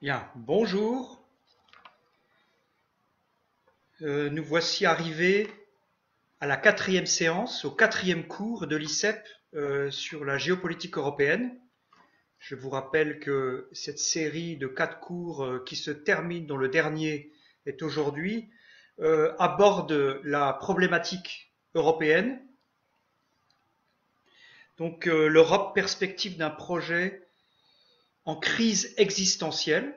Bien, bonjour. Nous voici arrivés à la quatrième séance, au quatrième cours de l'ICEP sur la géopolitique européenne. Je vous rappelle que cette série de 4 cours qui se termine, dont le dernier est aujourd'hui, aborde la problématique européenne. Donc l'Europe, perspective d'un projet en crise existentielle.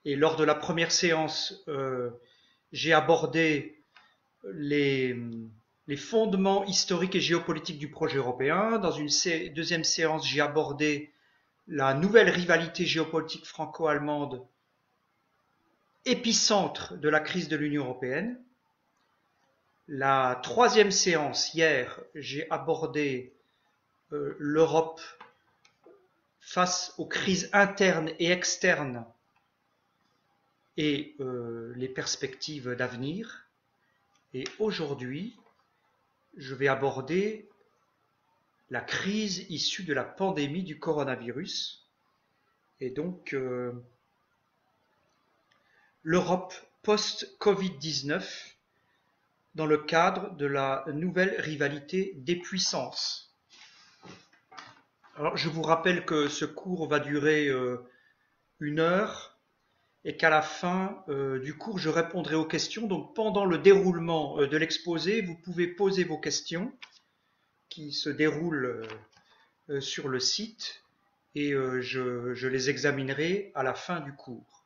Et lors de la première séance, j'ai abordé les, les fondements historiques et géopolitiques du projet européen. Dans une deuxième séance, j'ai abordé la nouvelle rivalité géopolitique franco-allemande, épicentre de la crise de l'Union européenne. La troisième séance, hier, j'ai abordé l'Europe face aux crises internes et externes et les perspectives d'avenir. Et aujourd'hui, je vais aborder la crise issue de la pandémie du coronavirus et donc l'Europe post-Covid-19 dans le cadre de la nouvelle rivalité des puissances. Alors, je vous rappelle que ce cours va durer 1 heure et qu'à la fin du cours, je répondrai aux questions. Donc, pendant le déroulement de l'exposé, vous pouvez poser vos questions qui se déroulent sur le site et je les examinerai à la fin du cours.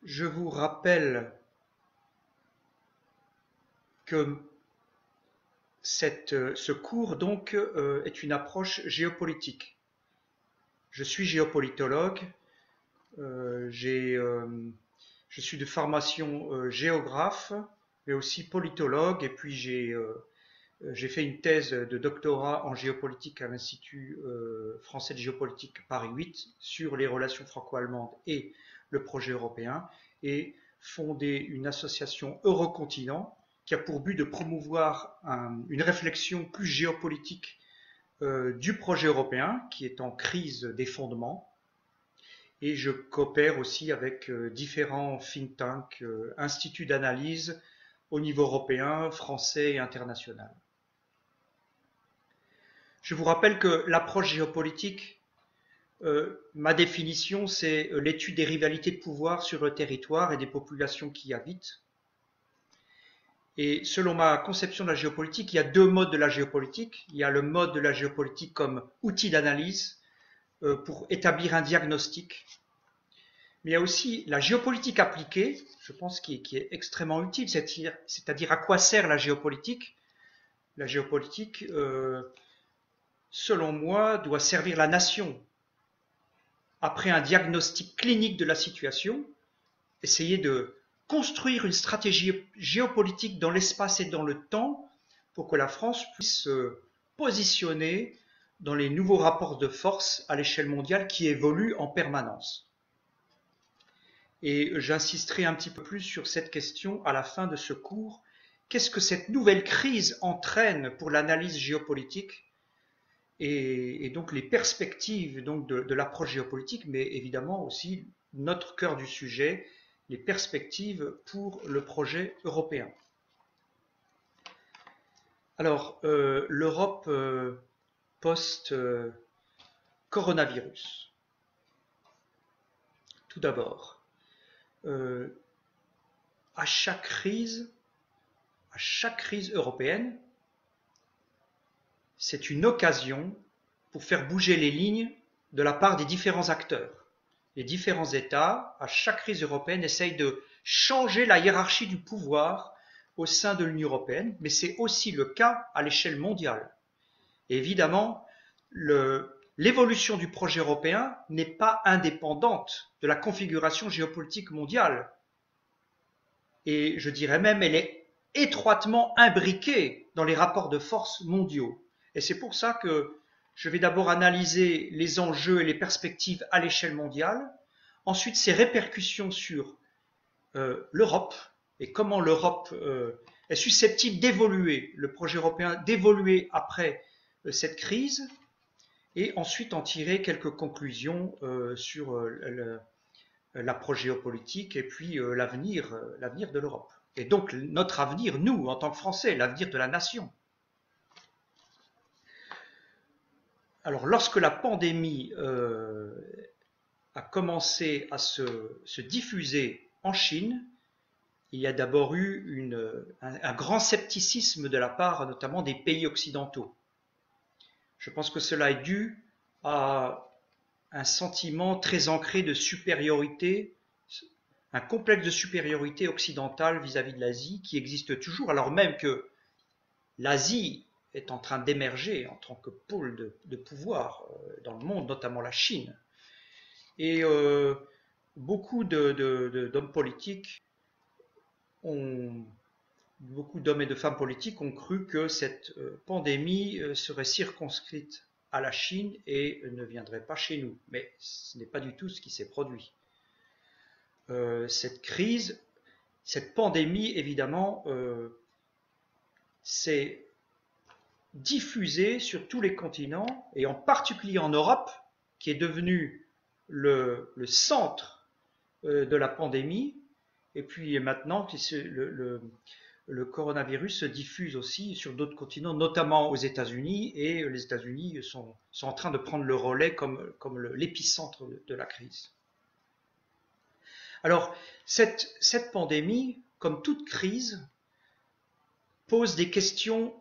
Je vous rappelle que ce cours donc est une approche géopolitique. Je suis géopolitologue, je suis de formation géographe, mais aussi politologue, et puis j'ai fait une thèse de doctorat en géopolitique à l'Institut français de géopolitique Paris 8 sur les relations franco-allemandes et le projet européen, et fondé une association Eurocontinent qui a pour but de promouvoir une réflexion plus géopolitique du projet européen qui est en crise des fondements. Et je coopère aussi avec différents think tanks, instituts d'analyse au niveau européen, français et international. Je vous rappelle que l'approche géopolitique, ma définition, c'est l'étude des rivalités de pouvoir sur le territoire et des populations qui y habitent. Et selon ma conception de la géopolitique, il y a 2 modes de la géopolitique. Il y a le mode de la géopolitique comme outil d'analyse pour établir un diagnostic. Mais il y a aussi la géopolitique appliquée, je pense, qui est extrêmement utile, c'est-à-dire à quoi sert la géopolitique. La géopolitique, selon moi, doit servir la nation. Après un diagnostic clinique de la situation, essayer de construire une stratégie géopolitique dans l'espace et dans le temps pour que la France puisse se positionner dans les nouveaux rapports de force à l'échelle mondiale qui évoluent en permanence. Et j'insisterai un petit peu plus sur cette question à la fin de ce cours. Qu'est-ce que cette nouvelle crise entraîne pour l'analyse géopolitique et donc les perspectives donc de l'approche géopolitique, mais évidemment aussi notre cœur du sujet, les perspectives pour le projet européen. Alors, l'Europe post-coronavirus. Tout d'abord, à chaque crise européenne, c'est une occasion pour faire bouger les lignes de la part des différents acteurs. Les différents États, à chaque crise européenne, essayent de changer la hiérarchie du pouvoir au sein de l'Union européenne, mais c'est aussi le cas à l'échelle mondiale. Et évidemment, l'évolution du projet européen n'est pas indépendante de la configuration géopolitique mondiale. Et je dirais même, elle est étroitement imbriquée dans les rapports de force mondiaux. Et c'est pour ça que je vais d'abord analyser les enjeux et les perspectives à l'échelle mondiale, ensuite ses répercussions sur l'Europe et comment l'Europe est susceptible d'évoluer, le projet européen d'évoluer après cette crise, et ensuite en tirer quelques conclusions sur l'approche géopolitique et puis l'avenir de l'Europe. Et donc notre avenir, nous, en tant que Français, l'avenir de la nation. Alors lorsque la pandémie a commencé à se diffuser en Chine, il y a d'abord eu un grand scepticisme de la part notamment des pays occidentaux. Je pense que cela est dû à un sentiment très ancré de supériorité, un complexe de supériorité occidentale vis-à-vis de l'Asie qui existe toujours, alors même que l'Asie est en train d'émerger en tant que pôle de pouvoir dans le monde, notamment la Chine. Et beaucoup d'hommes politiques beaucoup d'hommes et de femmes politiques ont cru que cette pandémie serait circonscrite à la Chine et ne viendrait pas chez nous. Mais ce n'est pas du tout ce qui s'est produit. Cette crise, cette pandémie, évidemment, s'est diffusée sur tous les continents et en particulier en Europe, qui est devenu le centre de la pandémie. Et puis maintenant, le coronavirus se diffuse aussi sur d'autres continents, notamment aux États-Unis, et les États-Unis sont en train de prendre le relais comme l'épicentre de la crise. Alors, cette pandémie, comme toute crise, pose des questions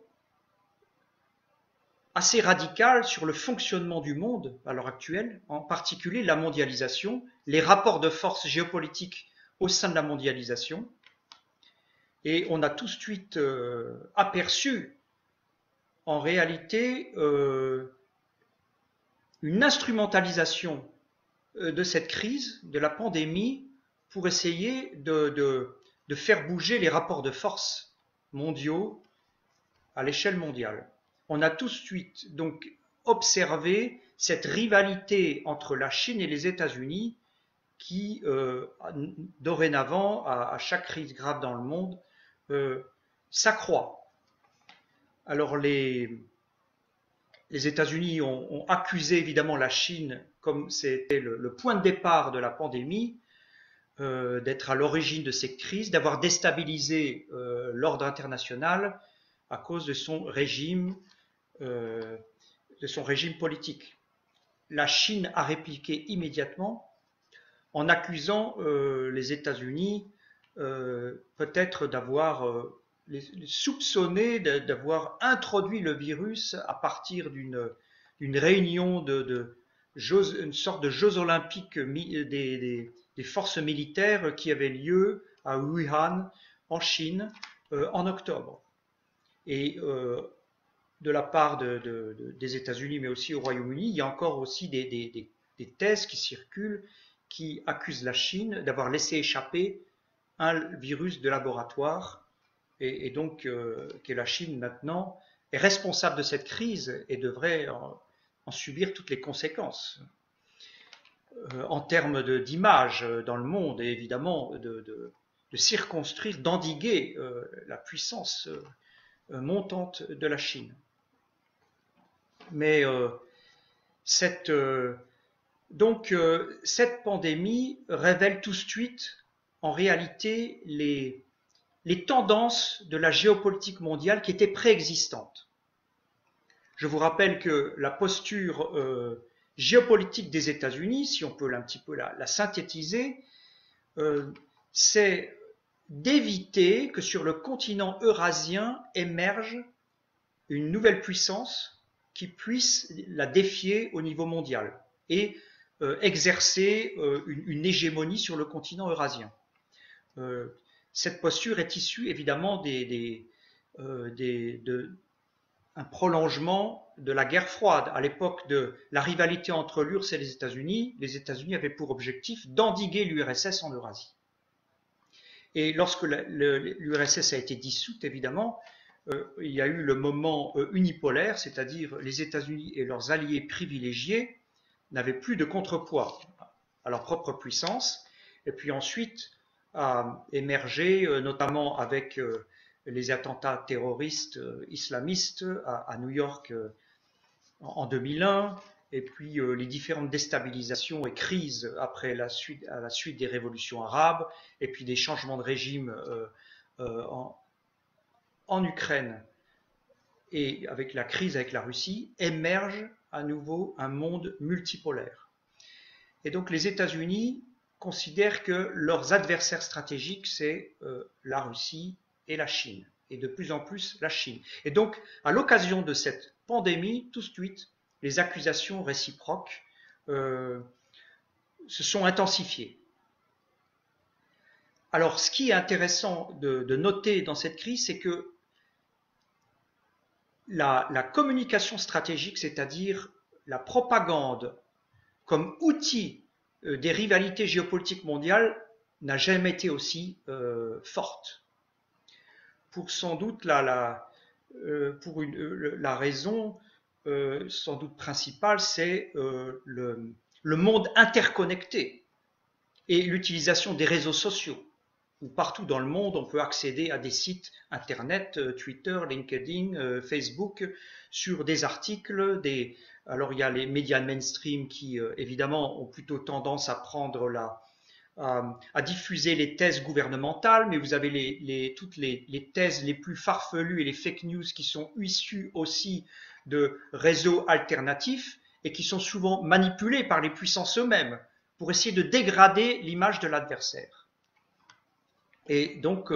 assez radicales sur le fonctionnement du monde à l'heure actuelle, en particulier la mondialisation, les rapports de force géopolitiques au sein de la mondialisation. Et on a tout de suite aperçu en réalité une instrumentalisation de cette crise, de la pandémie, pour essayer de faire bouger les rapports de force mondiaux à l'échelle mondiale. On a tout de suite donc observé cette rivalité entre la Chine et les États-Unis qui, dorénavant, à chaque crise grave dans le monde, s'accroît. Alors les États-Unis ont accusé évidemment la Chine, comme c'était le point de départ de la pandémie, d'être à l'origine de cette crise, d'avoir déstabilisé l'ordre international à cause de son régime politique. La Chine a répliqué immédiatement en accusant les États-Unis peut-être d'avoir soupçonné d'avoir introduit le virus à partir d'une réunion une sorte de Jeux olympiques des forces militaires qui avait lieu à Wuhan, en Chine, en octobre. Et de la part des États-Unis, mais aussi au Royaume-Uni, il y a encore aussi des thèses qui circulent qui accusent la Chine d'avoir laissé échapper un virus de laboratoire et donc que la Chine maintenant est responsable de cette crise et devrait en subir toutes les conséquences en termes d'image dans le monde et évidemment de circonscrire, d'endiguer la puissance montante de la Chine. Mais cette pandémie révèle tout de suite en réalité les tendances de la géopolitique mondiale qui étaient préexistantes. Je vous rappelle que la posture géopolitique des États-Unis, si on peut un petit peu la synthétiser, c'est d'éviter que sur le continent eurasien émerge une nouvelle puissance qui puisse la défier au niveau mondial et exercer une hégémonie sur le continent eurasien. Cette posture est issue évidemment un prolongement de la guerre froide. À l'époque de la rivalité entre l'URSS et les États-Unis avaient pour objectif d'endiguer l'URSS en Eurasie. Et lorsque l'URSS a été dissoute, évidemment, il y a eu le moment unipolaire, c'est-à-dire les États-Unis et leurs alliés privilégiés n'avaient plus de contrepoids à leur propre puissance. Et puis ensuite a émergé, notamment avec les attentats terroristes islamistes à New York en 2001, et puis les différentes déstabilisations et crises après à la suite des révolutions arabes, et puis des changements de régime en Ukraine, et avec la crise avec la Russie, émerge à nouveau un monde multipolaire. Et donc les États-Unis considèrent que leurs adversaires stratégiques, c'est la Russie et la Chine, et de plus en plus la Chine. Et donc, à l'occasion de cette pandémie, tout de suite, les accusations réciproques se sont intensifiées. Alors, ce qui est intéressant de noter dans cette crise, c'est que la communication stratégique, c'est-à-dire la propagande comme outil des rivalités géopolitiques mondiales, n'a jamais été aussi forte. Pour sans doute la raison sans doute principale, c'est le monde interconnecté et l'utilisation des réseaux sociaux, où partout dans le monde on peut accéder à des sites internet, Twitter, LinkedIn, Facebook, sur des articles, alors il y a les médias mainstream qui évidemment ont plutôt tendance à prendre à diffuser les thèses gouvernementales, mais vous avez toutes les thèses les plus farfelues et les fake news qui sont issues aussi de réseaux alternatifs et qui sont souvent manipulés par les puissances eux-mêmes pour essayer de dégrader l'image de l'adversaire. Et donc,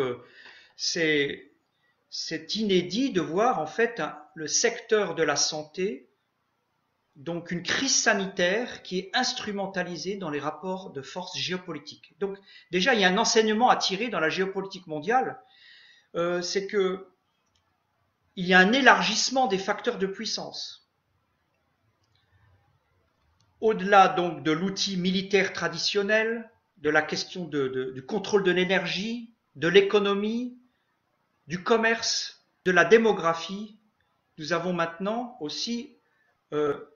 c'est inédit de voir en fait le secteur de la santé, donc une crise sanitaire qui est instrumentalisée dans les rapports de force géopolitiques. Donc déjà, il y a un enseignement à tirer dans la géopolitique mondiale, c'est que il y a un élargissement des facteurs de puissance. Au-delà donc de l'outil militaire traditionnel, de la question du contrôle de l'énergie, de l'économie, du commerce, de la démographie, nous avons maintenant aussi le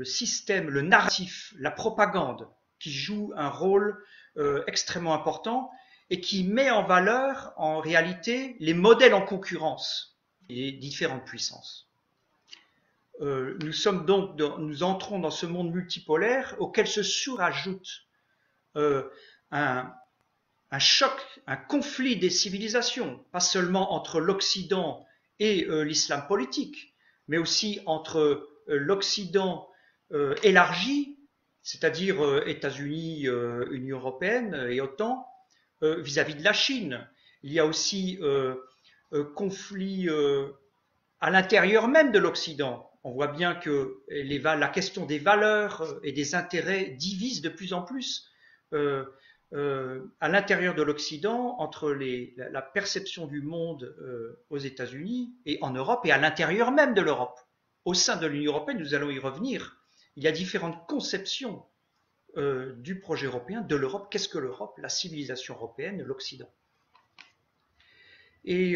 système, le narratif, la propagande qui joue un rôle extrêmement important et qui met en valeur en réalité les modèles en concurrence des différentes puissances. Nous entrons dans ce monde multipolaire auquel se surajoute un choc, un conflit des civilisations, pas seulement entre l'Occident et l'islam politique, mais aussi entre l'Occident élargi, c'est-à-dire États-Unis, Union européenne et OTAN, vis-à-vis de la Chine. Il y a aussi conflit à l'intérieur même de l'Occident. On voit bien que la question des valeurs et des intérêts divise de plus en plus à l'intérieur de l'Occident entre la perception du monde aux États-Unis et en Europe et à l'intérieur même de l'Europe. Au sein de l'Union européenne, nous allons y revenir, il y a différentes conceptions du projet européen, de l'Europe. Qu'est-ce que l'Europe? La civilisation européenne, l'Occident. Et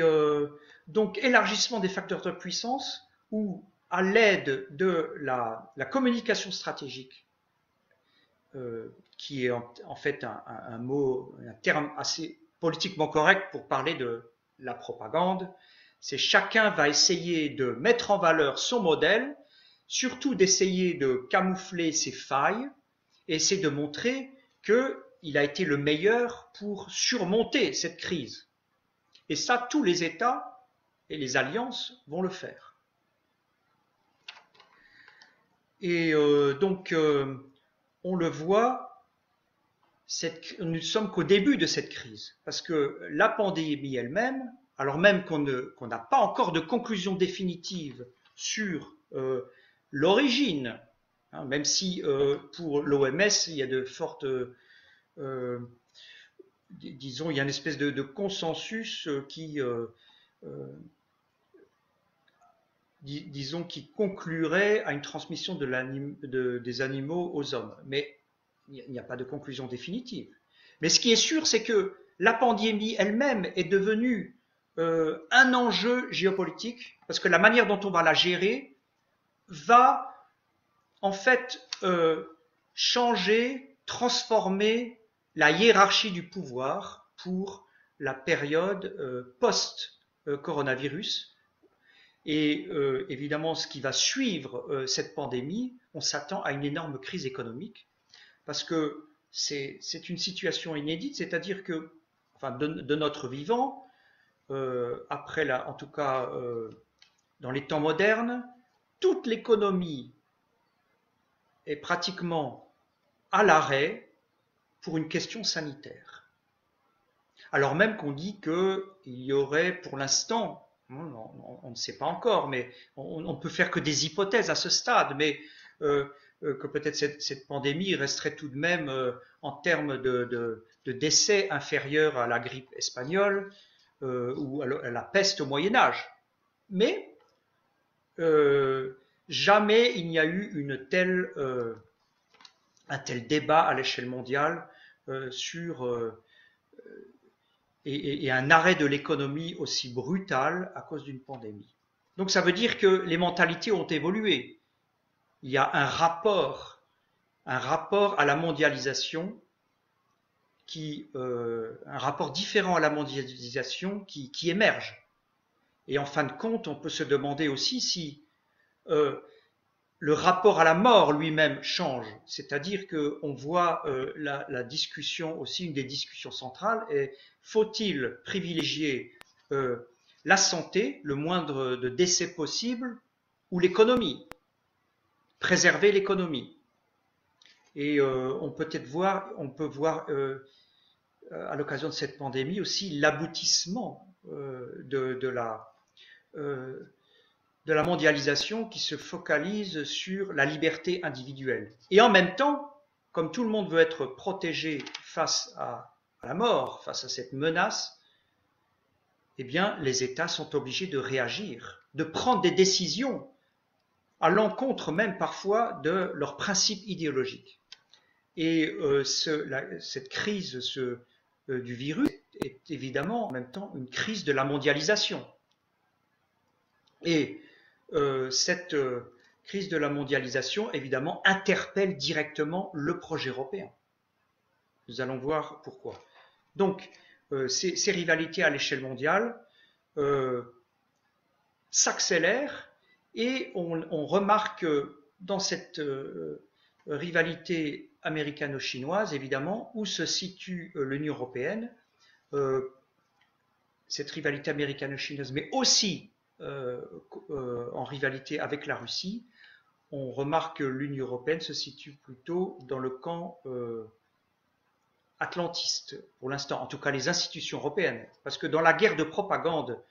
donc élargissement des facteurs de puissance où à l'aide de la communication stratégique, qui est en fait un terme assez politiquement correct pour parler de la propagande, c'est chacun va essayer de mettre en valeur son modèle, surtout d'essayer de camoufler ses failles, et essayer de montrer qu'il a été le meilleur pour surmonter cette crise. Et ça, tous les États et les alliances vont le faire. Et donc, on le voit, nous ne sommes qu'au début de cette crise, parce que la pandémie elle-même, alors même qu'on n'a pas encore de conclusion définitive sur l'origine, hein, même si pour l'OMS, il y a de fortes... disons, il y a une espèce de consensus qui conclurait à une transmission des animaux aux hommes. Mais il n'y a pas de conclusion définitive. Mais ce qui est sûr, c'est que la pandémie elle-même est devenue un enjeu géopolitique, parce que la manière dont on va la gérer va en fait changer, transformer la hiérarchie du pouvoir pour la période post-coronavirus. Et évidemment, ce qui va suivre cette pandémie, on s'attend à une énorme crise économique, parce que c'est une situation inédite, c'est-à-dire que, enfin, de notre vivant, après en tout cas dans les temps modernes, toute l'économie est pratiquement à l'arrêt pour une question sanitaire. Alors même qu'on dit qu'il y aurait pour l'instant, on ne sait pas encore, mais on peut faire que des hypothèses à ce stade, mais que peut-être cette pandémie resterait tout de même en termes de décès inférieurs à la grippe espagnole ou à la peste au Moyen Âge. Mais jamais il n'y a eu un tel débat à l'échelle mondiale sur et un arrêt de l'économie aussi brutal à cause d'une pandémie. Donc ça veut dire que les mentalités ont évolué. Il y a un rapport à la mondialisation un rapport différent à la mondialisation qui émerge. Et en fin de compte, on peut se demander aussi si le rapport à la mort lui-même change. C'est-à-dire qu'on voit la discussion aussi, une des discussions centrales est faut-il privilégier la santé, le moindre de décès possible, ou l'économie, préserver l'économie. Et on peut voir à l'occasion de cette pandémie aussi l'aboutissement de la mondialisation qui se focalise sur la liberté individuelle. Et en même temps, comme tout le monde veut être protégé face à la mort, face à cette menace, eh bien, les États sont obligés de réagir, de prendre des décisions à l'encontre même parfois de leurs principes idéologiques. Et cette crise du virus est évidemment en même temps une crise de la mondialisation. Et cette crise de la mondialisation, évidemment, interpelle directement le projet européen. Nous allons voir pourquoi. Donc, ces rivalités à l'échelle mondiale s'accélèrent et on remarque dans cette rivalité américano-chinoise, évidemment, où se situe l'Union européenne, cette rivalité américano-chinoise, mais aussi en rivalité avec la Russie, on remarque que l'Union européenne se situe plutôt dans le camp atlantiste, pour l'instant, en tout cas les institutions européennes, parce que dans la guerre de propagande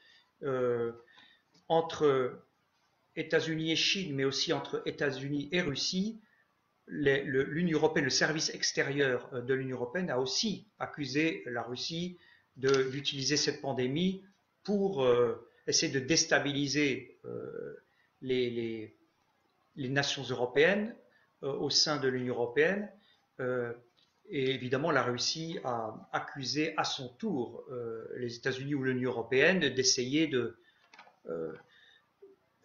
entre États-Unis et Chine, mais aussi entre États-Unis et Russie, l'Union européenne, le service extérieur de l'Union européenne a aussi accusé la Russie d'utiliser cette pandémie pour essayer de déstabiliser les nations européennes au sein de l'Union européenne. Et évidemment, la Russie a accusé à son tour les États-Unis ou l'Union européenne d'essayer de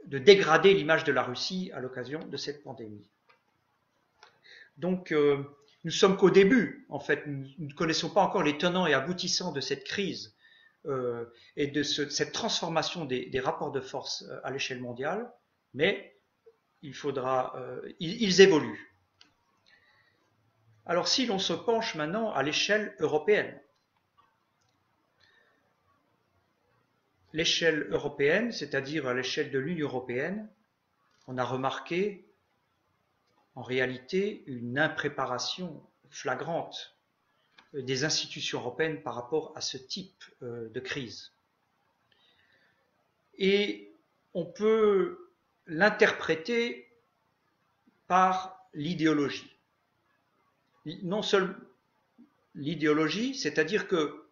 dégrader l'image de la Russie à l'occasion de cette pandémie. Donc, nous sommes qu'au début, en fait, nous ne connaissons pas encore les tenants et aboutissants de cette crise et de cette transformation des rapports de force à l'échelle mondiale, mais ils évoluent. Alors, si l'on se penche maintenant à l'échelle européenne, c'est-à-dire à l'échelle de l'Union européenne, on a remarqué en réalité une impréparation flagrante des institutions européennes par rapport à ce type de crise. Et on peut l'interpréter par l'idéologie. Non seulement l'idéologie, c'est-à-dire que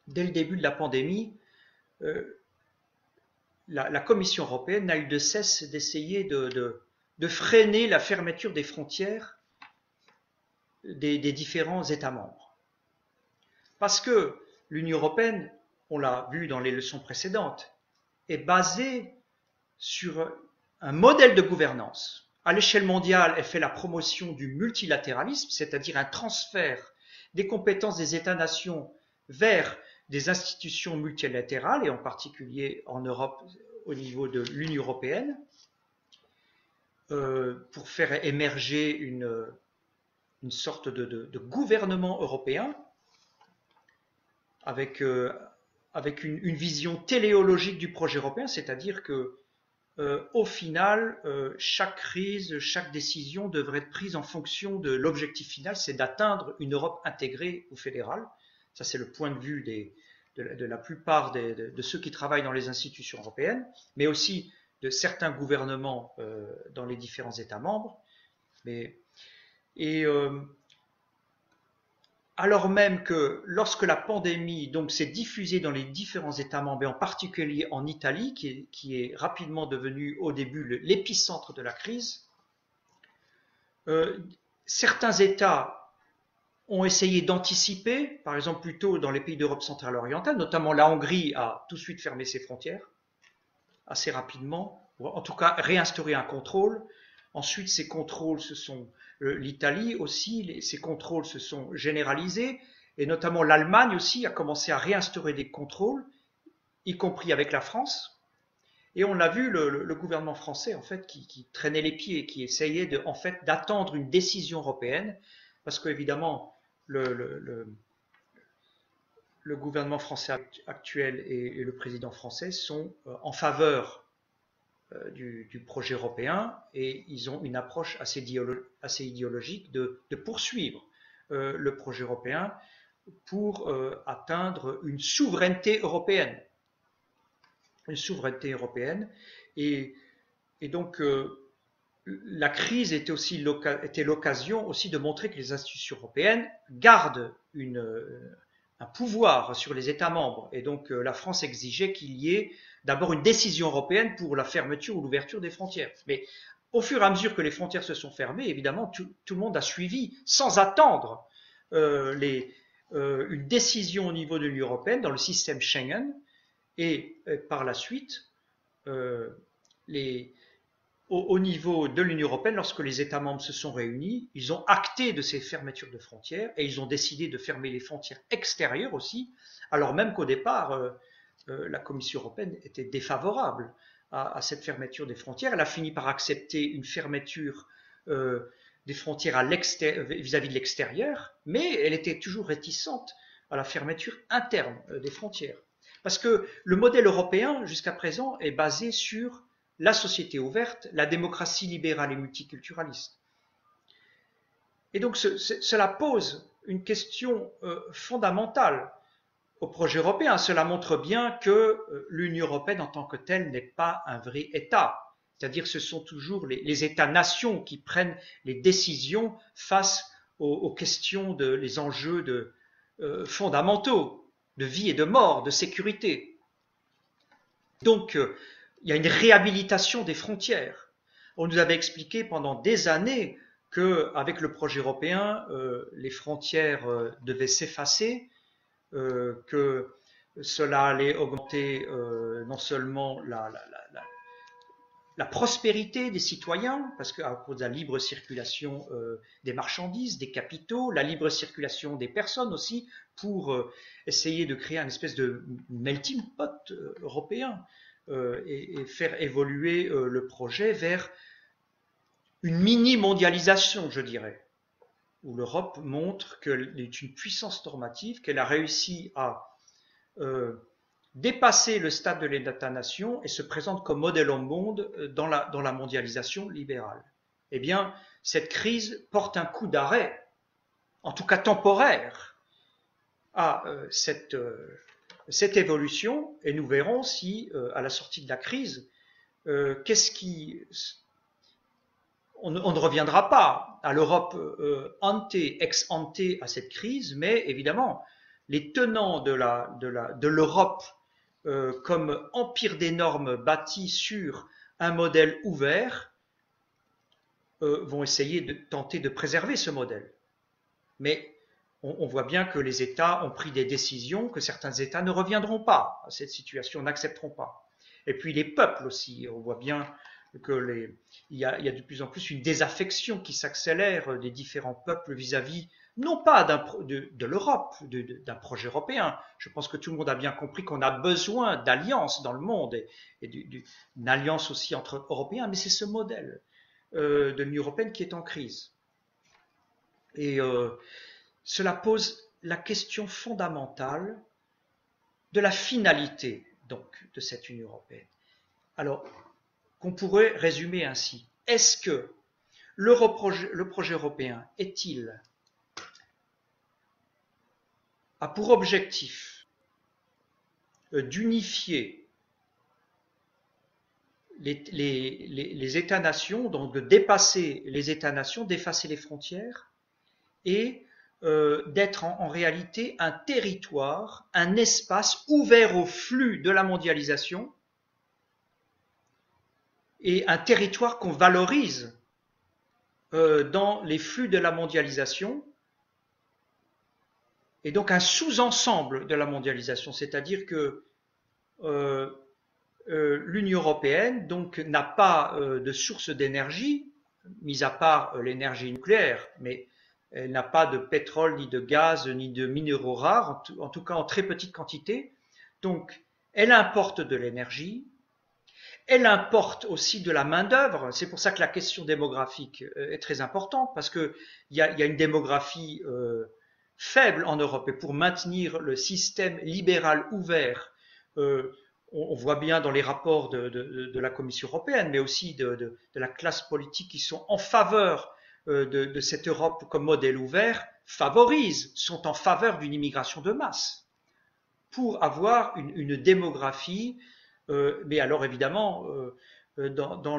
dès le début de la pandémie, la Commission européenne n'a eu de cesse d'essayer de freiner la fermeture des frontières des différents États membres. Parce que l'Union européenne, on l'a vu dans les leçons précédentes, est basée sur un modèle de gouvernance. À l'échelle mondiale, elle fait la promotion du multilatéralisme, c'est-à-dire un transfert des compétences des États-nations vers des institutions multilatérales, et en particulier en Europe, au niveau de l'Union européenne pour faire émerger une sorte de gouvernement européen avec une vision téléologique du projet européen, c'est-à-dire que au final, chaque crise, chaque décision devrait être prise en fonction de l'objectif final, c'est d'atteindre une Europe intégrée ou fédérale. Ça, c'est le point de vue de la plupart de ceux qui travaillent dans les institutions européennes, mais aussi de certains gouvernements dans les différents États membres. Alors même que lorsque la pandémie donc s'est diffusée dans les différents États membres, et en particulier en Italie, qui est rapidement devenue au début l'épicentre de la crise, certains États ont essayé d'anticiper, par exemple plutôt dans les pays d'Europe centrale orientale, notamment la Hongrie a tout de suite fermé ses frontières, assez rapidement, ou en tout cas réinstauré un contrôle. Ensuite, ces contrôles l'Italie aussi, ces contrôles se sont généralisés, et notamment l'Allemagne aussi a commencé à réinstaurer des contrôles, y compris avec la France. Et on l'a vu, le gouvernement français en fait qui traînait les pieds, qui essayait d'attendre une décision européenne, parce qu'évidemment le gouvernement français actuel et le président français sont en faveur du projet européen, et ils ont une approche assez idéologique de poursuivre le projet européen pour atteindre une souveraineté européenne. Une souveraineté européenne. Et donc, la crise était l'occasion aussi de montrer que les institutions européennes gardent un pouvoir sur les États membres. Et donc, la France exigeait qu'il y ait d'abord une décision européenne pour la fermeture ou l'ouverture des frontières. Mais au fur et à mesure que les frontières se sont fermées, évidemment, tout le monde a suivi, sans attendre, une décision au niveau de l'Union européenne dans le système Schengen. Et par la suite, au niveau de l'Union européenne, lorsque les États membres se sont réunis, ils ont acté de ces fermetures de frontières, et ils ont décidé de fermer les frontières extérieures aussi, alors même qu'au départ, la Commission européenne était défavorable à cette fermeture des frontières. Elle a fini par accepter une fermeture des frontières vis-à-vis de l'extérieur, mais elle était toujours réticente à la fermeture interne des frontières. Parce que le modèle européen, jusqu'à présent, est basé sur la société ouverte, la démocratie libérale et multiculturaliste. Et donc cela pose une question fondamentale au projet européen. Cela montre bien que l'Union européenne en tant que telle n'est pas un vrai État. C'est-à-dire que ce sont toujours les États-nations qui prennent les décisions face aux questions, les enjeux fondamentaux de vie et de mort, de sécurité. Donc, il y a une réhabilitation des frontières. On nous avait expliqué pendant des années qu'avec le projet européen, les frontières devaient s'effacer, que cela allait augmenter non seulement la prospérité des citoyens, parce qu'à cause de la libre circulation des marchandises, des capitaux, la libre circulation des personnes aussi, pour essayer de créer une espèce de melting pot européen et faire évoluer le projet vers une mini-mondialisation, je dirais, où l'Europe montre qu'elle est une puissance normative, qu'elle a réussi à dépasser le stade de l'État-nation et se présente comme modèle au monde dans la mondialisation libérale. Eh bien, cette crise porte un coup d'arrêt, en tout cas temporaire, à cette évolution, et nous verrons si, à la sortie de la crise, on ne reviendra pas à l'Europe ex ante à cette crise, mais évidemment, les tenants de l'Europe comme empire des normes bâti sur un modèle ouvert vont essayer de tenter de préserver ce modèle. Mais on voit bien que les États ont pris des décisions, que certains États ne reviendront pas à cette situation, n'accepteront pas. Et puis les peuples aussi, on voit bien qu'il y a de plus en plus une désaffection qui s'accélère des différents peuples vis-à-vis non pas de l'Europe, d'un projet européen. Je pense que tout le monde a bien compris qu'on a besoin d'alliances dans le monde et d'une alliance aussi entre Européens, mais c'est ce modèle de l'Union européenne qui est en crise. Et cela pose la question fondamentale de la finalité donc de cette Union européenne. Alors, qu'on pourrait résumer ainsi. Est-ce que le projet européen a pour objectif d'unifier les États-nations, donc de dépasser les États-nations, d'effacer les frontières et d'être en réalité un territoire, un espace ouvert au flux de la mondialisation et un territoire qu'on valorise dans les flux de la mondialisation et donc un sous-ensemble de la mondialisation, c'est-à-dire que l'Union européenne donc n'a pas de source d'énergie, mis à part l'énergie nucléaire, mais elle n'a pas de pétrole, ni de gaz, ni de minéraux rares, en tout cas en très petite quantité. Donc, elle importe de l'énergie, elle importe aussi de la main-d'œuvre. C'est pour ça que la question démographique est très importante, parce qu'il y a une démographie faible en Europe. Et pour maintenir le système libéral ouvert, on voit bien dans les rapports de la Commission européenne, mais aussi de la classe politique qui sont en faveur de cette Europe comme modèle ouvert, sont en faveur d'une immigration de masse pour avoir une démographie, mais alors évidemment dans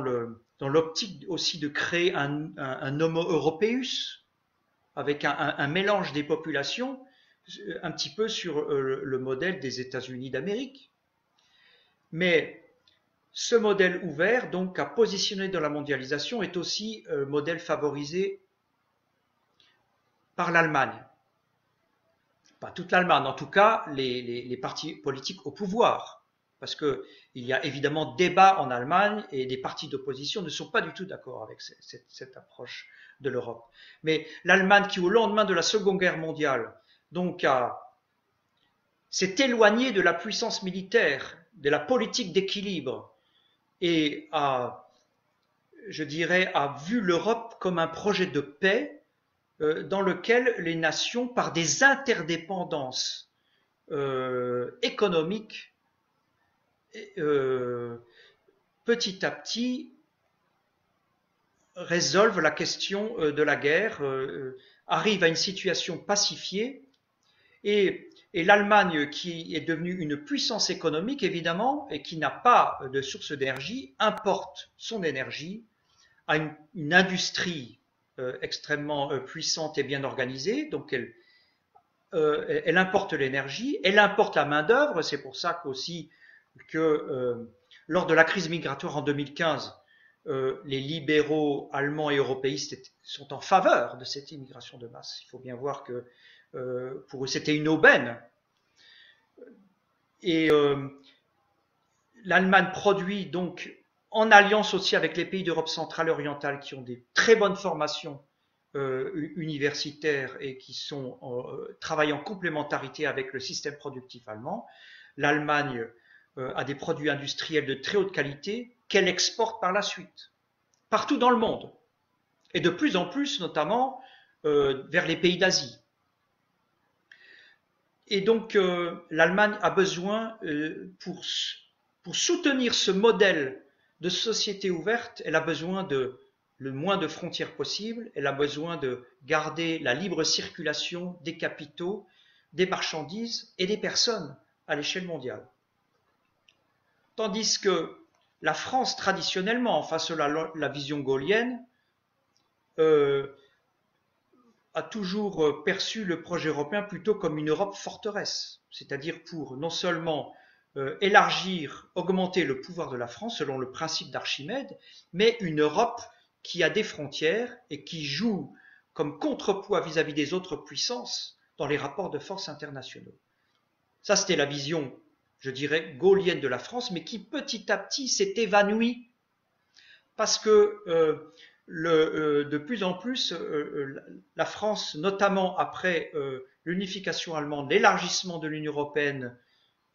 l'optique aussi de créer un homo europeus avec un mélange des populations un petit peu sur le modèle des États-Unis d'Amérique. Mais ce modèle ouvert, donc à positionner dans la mondialisation, est aussi modèle favorisé par l'Allemagne. Pas toute l'Allemagne, en tout cas les partis politiques au pouvoir. Parce qu'il y a évidemment débat en Allemagne et les partis d'opposition ne sont pas du tout d'accord avec cette approche de l'Europe. Mais l'Allemagne qui, au lendemain de la Seconde Guerre mondiale, donc s'est éloignée de la puissance militaire, de la politique d'équilibre, et je dirais, a vu l'Europe comme un projet de paix dans lequel les nations, par des interdépendances économiques, petit à petit, résolvent la question de la guerre, arrivent à une situation pacifiée, et l'Allemagne, qui est devenue une puissance économique, évidemment, et qui n'a pas de source d'énergie, importe son énergie à une industrie extrêmement puissante et bien organisée. Donc, elle importe l'énergie, elle importe la main-d'œuvre. C'est pour ça qu'aussi que lors de la crise migratoire en 2015, les libéraux allemands et européistes sont en faveur de cette immigration de masse. Il faut bien voir que pour eux, c'était une aubaine. Et l'Allemagne produit donc, en alliance aussi avec les pays d'Europe centrale et orientale qui ont des très bonnes formations universitaires et qui travaillent en complémentarité avec le système productif allemand, l'Allemagne a des produits industriels de très haute qualité qu'elle exporte par la suite, partout dans le monde, et de plus en plus, notamment vers les pays d'Asie. Et donc, l'Allemagne a besoin, pour soutenir ce modèle de société ouverte, elle a besoin de le moins de frontières possible, elle a besoin de garder la libre circulation des capitaux, des marchandises et des personnes à l'échelle mondiale. Tandis que la France, traditionnellement, face à la vision gaullienne, a toujours perçu le projet européen plutôt comme une Europe forteresse, c'est-à-dire pour non seulement élargir, augmenter le pouvoir de la France selon le principe d'Archimède, mais une Europe qui a des frontières et qui joue comme contrepoids vis-à-vis des autres puissances dans les rapports de force internationaux. Ça, c'était la vision, je dirais, gaulienne de la France, mais qui petit à petit s'est évanouie parce que de plus en plus, la France, notamment après l'unification allemande, l'élargissement de l'Union européenne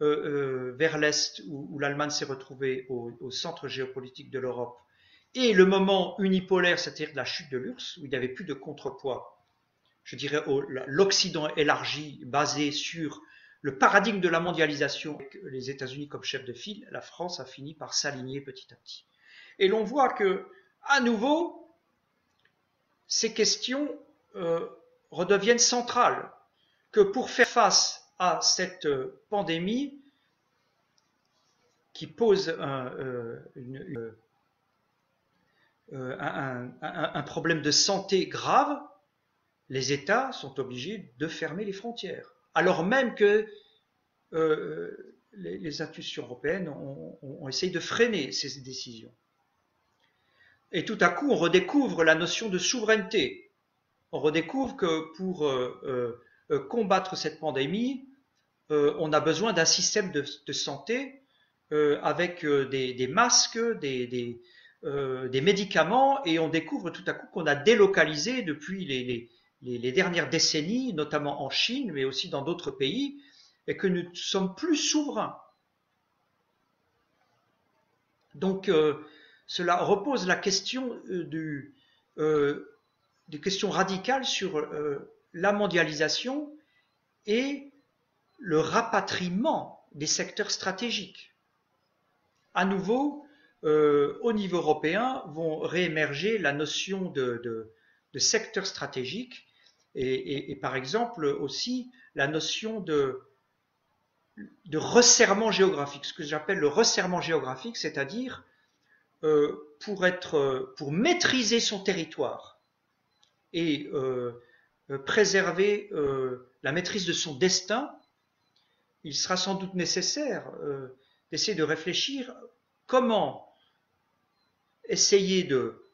vers l'Est, où l'Allemagne s'est retrouvée au centre géopolitique de l'Europe, et le moment unipolaire, c'est-à-dire la chute de l'URSS, où il n'y avait plus de contrepoids, je dirais l'Occident élargi, basé sur le paradigme de la mondialisation, avec les États-Unis comme chef de file, la France a fini par s'aligner petit à petit. Et l'on voit que, à nouveau, ces questions redeviennent centrales, que pour faire face à cette pandémie qui pose un problème de santé grave, les États sont obligés de fermer les frontières, alors même que les institutions européennes ont essayé de freiner ces décisions. Et tout à coup, on redécouvre la notion de souveraineté. On redécouvre que pour combattre cette pandémie, on a besoin d'un système de santé avec des masques, des médicaments, et on découvre tout à coup qu'on a délocalisé depuis les dernières décennies, notamment en Chine, mais aussi dans d'autres pays, et que nous sommes plus souverains. Donc, cela repose la question des questions radicales sur la mondialisation et le rapatriement des secteurs stratégiques. À nouveau, au niveau européen, vont réémerger la notion de secteur stratégique et par exemple aussi la notion de resserrement géographique, ce que j'appelle le resserrement géographique, c'est-à-dire pour maîtriser son territoire et préserver la maîtrise de son destin, il sera sans doute nécessaire d'essayer de réfléchir comment essayer de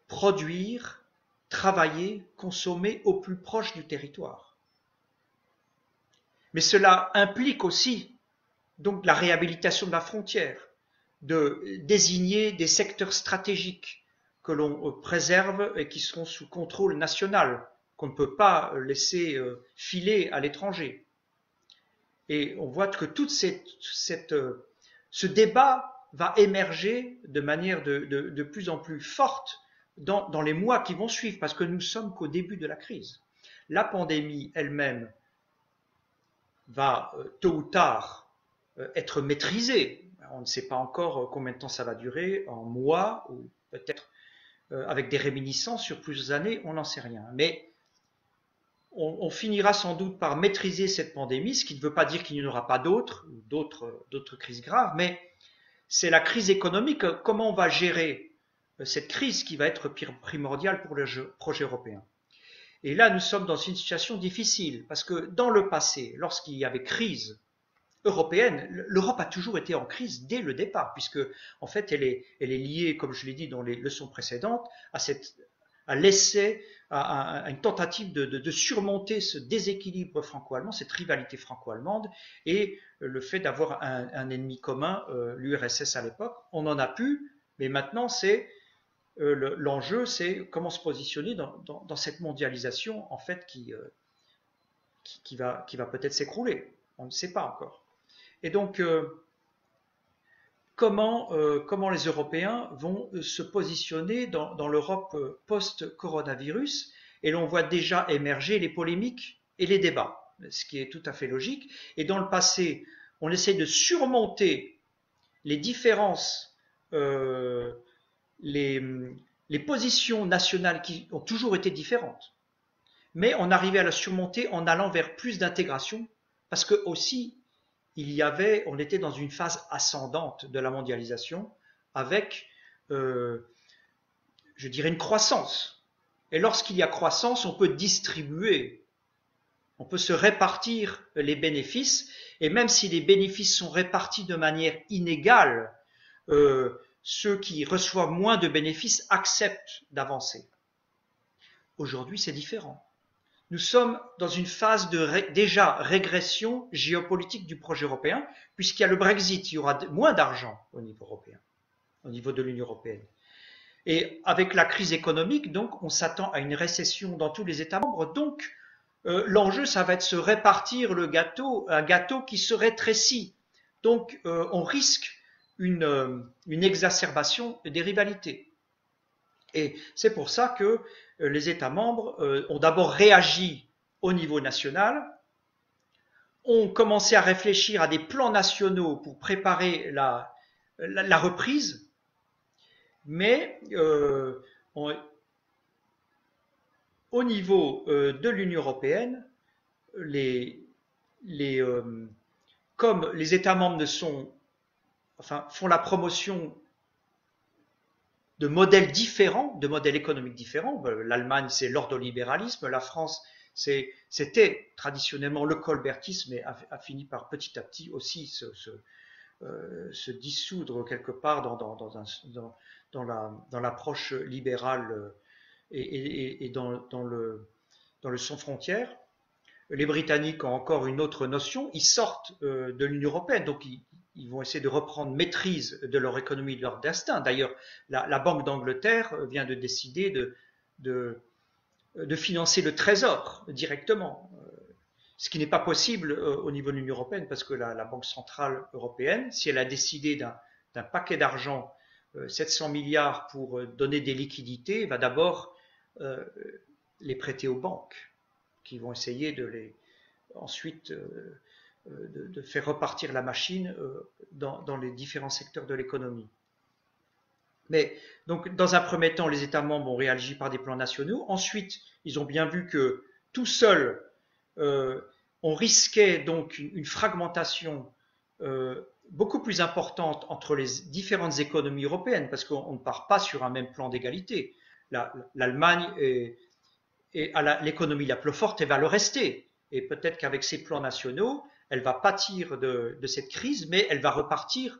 produire, travailler, consommer au plus proche du territoire. Mais cela implique aussi donc la réhabilitation de la frontière, de désigner des secteurs stratégiques que l'on préserve et qui seront sous contrôle national, qu'on ne peut pas laisser filer à l'étranger. Et on voit que tout ce débat va émerger de manière de plus en plus forte dans les mois qui vont suivre, parce que nous ne sommes qu'au début de la crise. La pandémie elle-même va tôt ou tard être maîtrisée. On ne sait pas encore combien de temps ça va durer, en mois ou peut-être avec des réminiscences sur plusieurs années, on n'en sait rien. Mais on finira sans doute par maîtriser cette pandémie, ce qui ne veut pas dire qu'il n'y en aura pas d'autres crises graves, mais c'est la crise économique. Comment on va gérer cette crise qui va être primordiale pour le projet européen? Et là, nous sommes dans une situation difficile, parce que dans le passé, lorsqu'il y avait crise européenne, l'Europe a toujours été en crise dès le départ, puisque en fait elle est liée, comme je l'ai dit dans les leçons précédentes, à une tentative de surmonter ce déséquilibre franco-allemand, cette rivalité franco-allemande, et le fait d'avoir un ennemi commun, l'URSS à l'époque. On en a pu, mais maintenant l'enjeu, c'est comment se positionner dans cette mondialisation en fait qui va peut-être s'écrouler. On ne sait pas encore. Et donc, comment les Européens vont se positionner dans l'Europe post-coronavirus? Et l'on voit déjà émerger les polémiques et les débats, ce qui est tout à fait logique. Et dans le passé, on essaie de surmonter les différences, les positions nationales qui ont toujours été différentes. Mais on arrivait à la surmonter en allant vers plus d'intégration, parce que aussi, on était dans une phase ascendante de la mondialisation avec, je dirais, une croissance. Et lorsqu'il y a croissance, on peut distribuer, on peut se répartir les bénéfices, et même si les bénéfices sont répartis de manière inégale, ceux qui reçoivent moins de bénéfices acceptent d'avancer. Aujourd'hui, c'est différent. Nous sommes dans une phase de déjà régression géopolitique du projet européen, puisqu'il y a le Brexit, il y aura moins d'argent au niveau européen, au niveau de l'Union européenne. Et avec la crise économique, donc, on s'attend à une récession dans tous les États membres. Donc, l'enjeu, ça va être de se répartir le gâteau, un gâteau qui se rétrécit. Donc, on risque une exacerbation des rivalités. Et c'est pour ça que les États membres ont d'abord réagi au niveau national, ont commencé à réfléchir à des plans nationaux pour préparer la reprise, mais au niveau de l'Union européenne, comme les États membres font la promotion de modèles différents, de modèles économiques différents. L'Allemagne, c'est l'ordolibéralisme. La France, c'était traditionnellement le colbertisme et a fini par petit à petit aussi se dissoudre quelque part dans l'approche libérale et dans le sans frontières. Les Britanniques ont encore une autre notion. Ils sortent de l'Union européenne, donc ils vont essayer de reprendre maîtrise de leur économie, de leur destin. D'ailleurs, la Banque d'Angleterre vient de décider de financer le Trésor directement, ce qui n'est pas possible au niveau de l'Union européenne, parce que la Banque centrale européenne, si elle a décidé d'un paquet d'argent, 700 milliards pour donner des liquidités, va d'abord les prêter aux banques, qui vont essayer ensuite de faire repartir la machine dans les différents secteurs de l'économie. Mais donc, dans un premier temps, les États membres ont réagi par des plans nationaux. Ensuite, ils ont bien vu que tout seuls, on risquait donc une fragmentation beaucoup plus importante entre les différentes économies européennes, parce qu'on ne part pas sur un même plan d'égalité. L'Allemagne à l'économie la plus forte, elle va le rester. Et peut-être qu'avec ses plans nationaux, elle va pâtir de cette crise, mais elle va repartir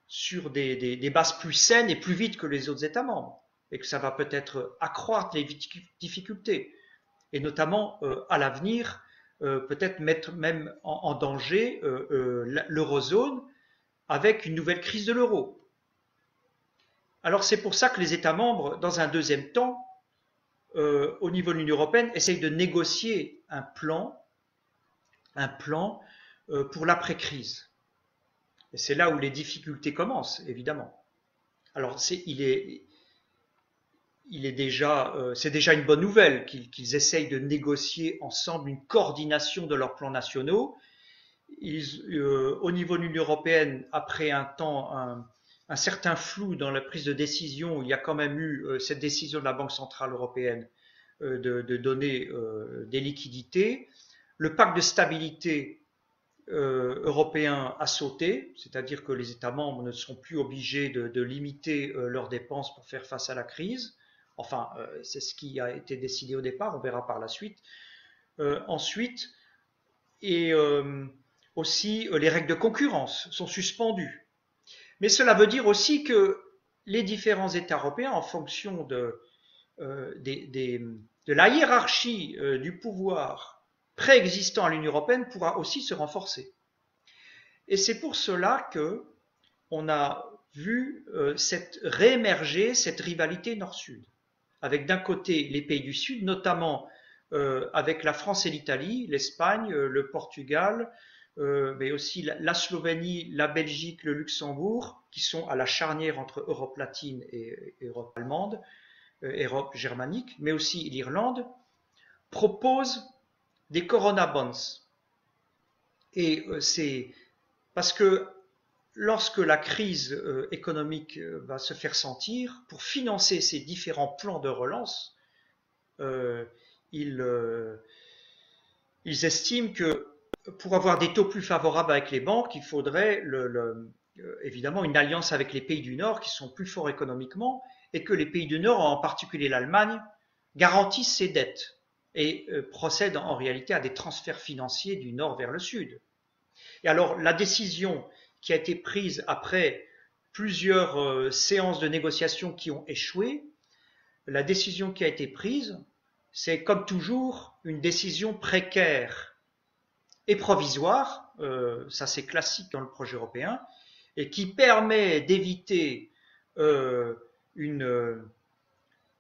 sur des bases plus saines et plus vite que les autres États membres. Et que ça va peut-être accroître les difficultés. Et notamment, à l'avenir, peut-être mettre même en danger l'eurozone avec une nouvelle crise de l'euro. Alors c'est pour ça que les États membres, dans un deuxième temps, au niveau de l'Union européenne, essayent de négocier un plan pour l'après-crise. Et c'est là où les difficultés commencent, évidemment. Alors c'est déjà une bonne nouvelle qu'ils essayent de négocier ensemble une coordination de leurs plans nationaux. Au niveau de l'Union européenne, après un certain flou dans la prise de décision, il y a quand même eu cette décision de la Banque centrale européenne de donner des liquidités. Le pacte de stabilité européen a sauté, c'est-à-dire que les États membres ne seront plus obligés de limiter leurs dépenses pour faire face à la crise. Enfin, c'est ce qui a été décidé au départ, on verra par la suite. Ensuite, aussi les règles de concurrence sont suspendues. Mais cela veut dire aussi que les différents États européens, en fonction de la hiérarchie du pouvoir préexistant à l'Union européenne, pourra aussi se renforcer. Et c'est pour cela que on a vu réémerger cette rivalité Nord-Sud, avec d'un côté les pays du Sud, notamment avec la France et l'Italie, l'Espagne, le Portugal, mais aussi la Slovénie, la Belgique, le Luxembourg, qui sont à la charnière entre Europe latine et Europe allemande, Europe germanique, mais aussi l'Irlande, proposent des Corona Bonds. Et c'est parce que lorsque la crise économique va se faire sentir, pour financer ces différents plans de relance, ils estiment que pour avoir des taux plus favorables avec les banques, il faudrait évidemment une alliance avec les pays du Nord qui sont plus forts économiquement, et que les pays du Nord, en particulier l'Allemagne, garantissent ces dettes et procèdent en réalité à des transferts financiers du Nord vers le Sud. Et alors la décision qui a été prise après plusieurs séances de négociations qui ont échoué, la décision qui a été prise, c'est comme toujours une décision précaire et provisoire, ça c'est classique dans le projet européen, et qui permet d'éviter une,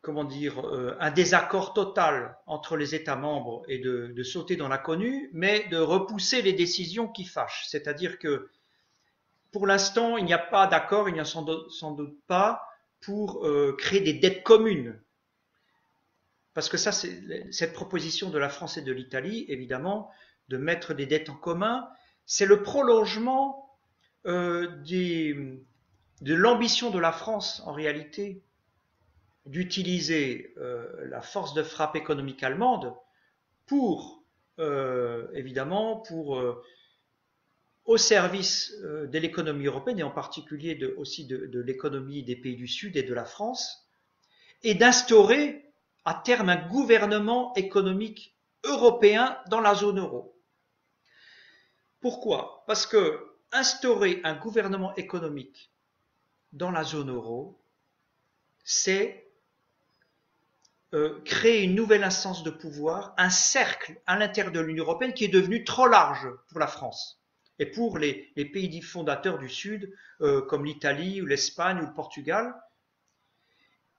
comment dire, un désaccord total entre les États membres et de sauter dans l'inconnu, mais de repousser les décisions qui fâchent. C'est-à-dire que pour l'instant, il n'y a pas d'accord, il n'y a sans doute pas pour créer des dettes communes. Parce que ça, c'est cette proposition de la France et de l'Italie, évidemment, de mettre des dettes en commun, c'est le prolongement de l'ambition de la France, en réalité, d'utiliser la force de frappe économique allemande pour, évidemment, pour au service de l'économie européenne et en particulier aussi de l'économie des pays du Sud et de la France, et d'instaurer à terme un gouvernement économique européen dans la zone euro. Pourquoi? Parce que instaurer un gouvernement économique dans la zone euro, c'est créer une nouvelle instance de pouvoir, un cercle à l'intérieur de l'Union européenne qui est devenu trop large pour la France et pour les pays fondateurs du Sud, comme l'Italie ou l'Espagne ou le Portugal,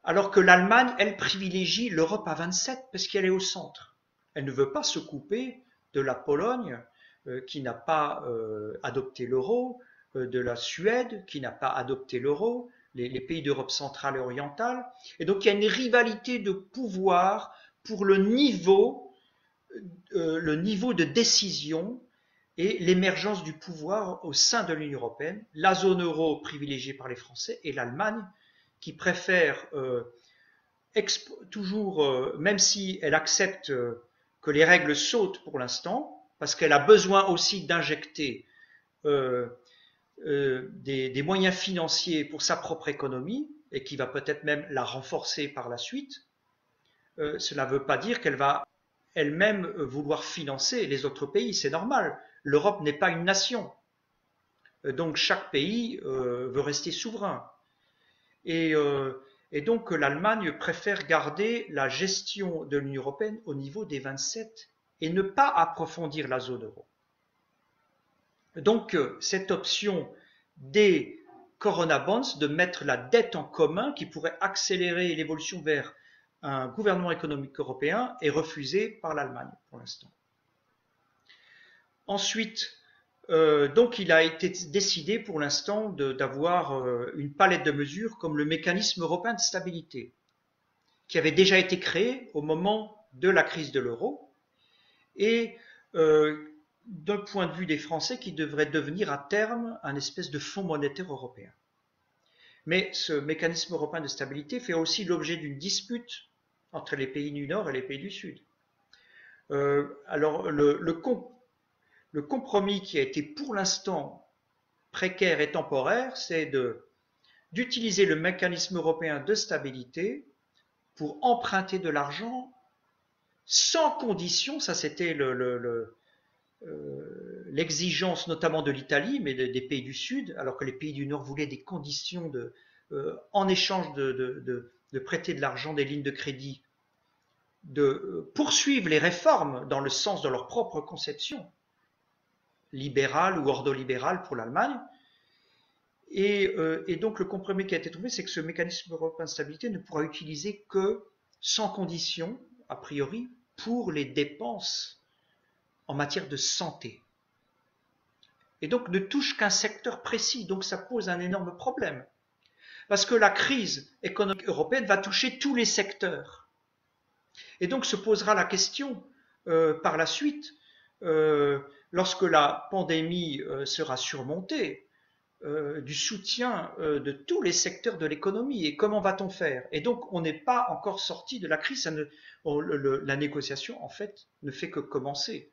alors que l'Allemagne, elle, privilégie l'Europe à 27 parce qu'elle est au centre. Elle ne veut pas se couper de la Pologne, qui n'a pas adopté l'euro, de la Suède, qui n'a pas adopté l'euro, les pays d'Europe centrale et orientale. Et donc il y a une rivalité de pouvoir pour le niveau de décision et l'émergence du pouvoir au sein de l'Union européenne. La zone euro privilégiée par les Français et l'Allemagne qui préfère toujours, même si elle accepte que les règles sautent pour l'instant, parce qu'elle a besoin aussi d'injecter des moyens financiers pour sa propre économie, et qui va peut-être même la renforcer par la suite, cela ne veut pas dire qu'elle va elle-même vouloir financer les autres pays, c'est normal. L'Europe n'est pas une nation. Donc chaque pays veut rester souverain. Et donc l'Allemagne préfère garder la gestion de l'Union européenne au niveau des 27 et ne pas approfondir la zone euro. Donc cette option des Corona Bonds, de mettre la dette en commun qui pourrait accélérer l'évolution vers un gouvernement économique européen, est refusée par l'Allemagne pour l'instant. Ensuite, donc il a été décidé pour l'instant d'avoir une palette de mesures comme le mécanisme européen de stabilité, qui avait déjà été créé au moment de la crise de l'euro, et d'un point de vue des Français, qui devrait devenir à terme un espèce de fonds monétaire européen. Mais ce mécanisme européen de stabilité fait aussi l'objet d'une dispute entre les pays du Nord et les pays du Sud. Alors le compromis qui a été pour l'instant précaire et temporaire, c'est d'utiliser le mécanisme européen de stabilité pour emprunter de l'argent sans condition. Ça c'était l'exigence notamment de l'Italie, mais des pays du Sud, alors que les pays du Nord voulaient des conditions en échange de prêter de l'argent, des lignes de crédit, de poursuivre les réformes dans le sens de leur propre conception, libérale ou ordolibérale pour l'Allemagne. Et donc le compromis qui a été trouvé, c'est que ce mécanisme européen de stabilité ne pourra utiliser que sans condition, a priori, pour les dépenses en matière de santé. Et donc ne touche qu'un secteur précis, donc ça pose un énorme problème. Parce que la crise économique européenne va toucher tous les secteurs. Et donc se posera la question par la suite, lorsque la pandémie sera surmontée, du soutien de tous les secteurs de l'économie. Et comment va-t-on faire? Et donc on n'est pas encore sorti de la crise. La négociation, en fait, ne fait que commencer,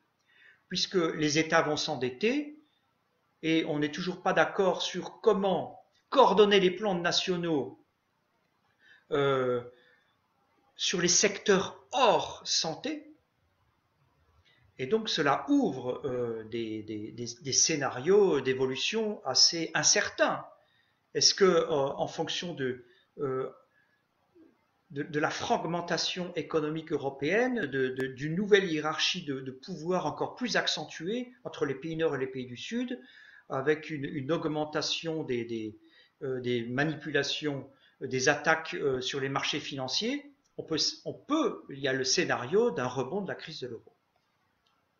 puisque les États vont s'endetter et on n'est toujours pas d'accord sur comment coordonner les plans nationaux sur les secteurs hors santé. Et donc cela ouvre des scénarios d'évolution assez incertains. Est-ce que, en fonction de la fragmentation économique européenne, d'une nouvelle hiérarchie de pouvoir encore plus accentuée entre les pays nord et les pays du sud, avec une augmentation des des manipulations, des attaques sur les marchés financiers, il y a le scénario d'un rebond de la crise de l'euro.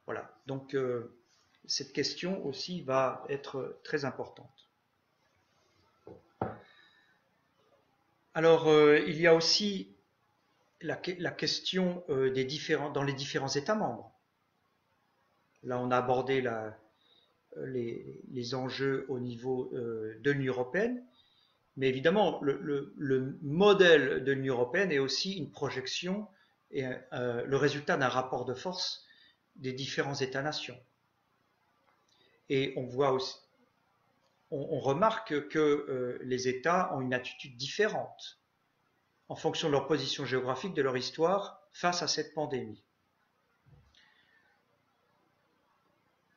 Voilà, donc cette question aussi va être très importante. Alors, il y a aussi la question dans les différents États membres. Là, on a abordé les enjeux au niveau de l'Union européenne, mais évidemment, le modèle de l'Union européenne est aussi une projection et le résultat d'un rapport de force des différents États-nations. Et on voit aussi, on remarque que les États ont une attitude différente en fonction de leur position géographique, de leur histoire face à cette pandémie.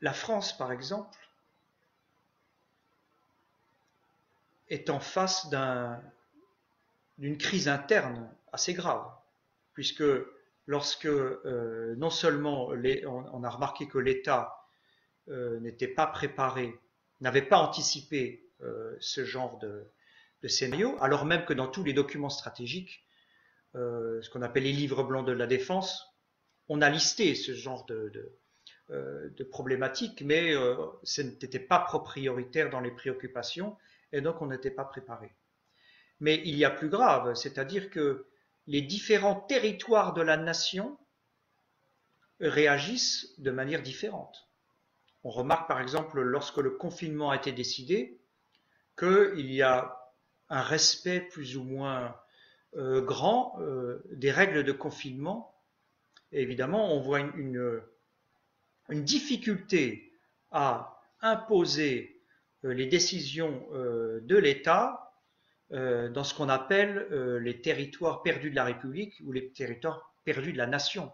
La France, par exemple, est en face d'une crise interne assez grave, puisque lorsque non seulement on a remarqué que l'État n'était pas préparé, n'avait pas anticipé ce genre de scénario, alors même que dans tous les documents stratégiques, ce qu'on appelle les livres blancs de la défense, on a listé ce genre de problématiques, mais ce n'était pas prioritaire dans les préoccupations, et donc on n'était pas préparé. Mais il y a plus grave, c'est-à-dire que les différents territoires de la nation réagissent de manière différente. On remarque par exemple, lorsque le confinement a été décidé, qu'il y a un respect plus ou moins grand des règles de confinement. Et évidemment, on voit une difficulté à imposer les décisions de l'État dans ce qu'on appelle les territoires perdus de la République ou les territoires perdus de la nation.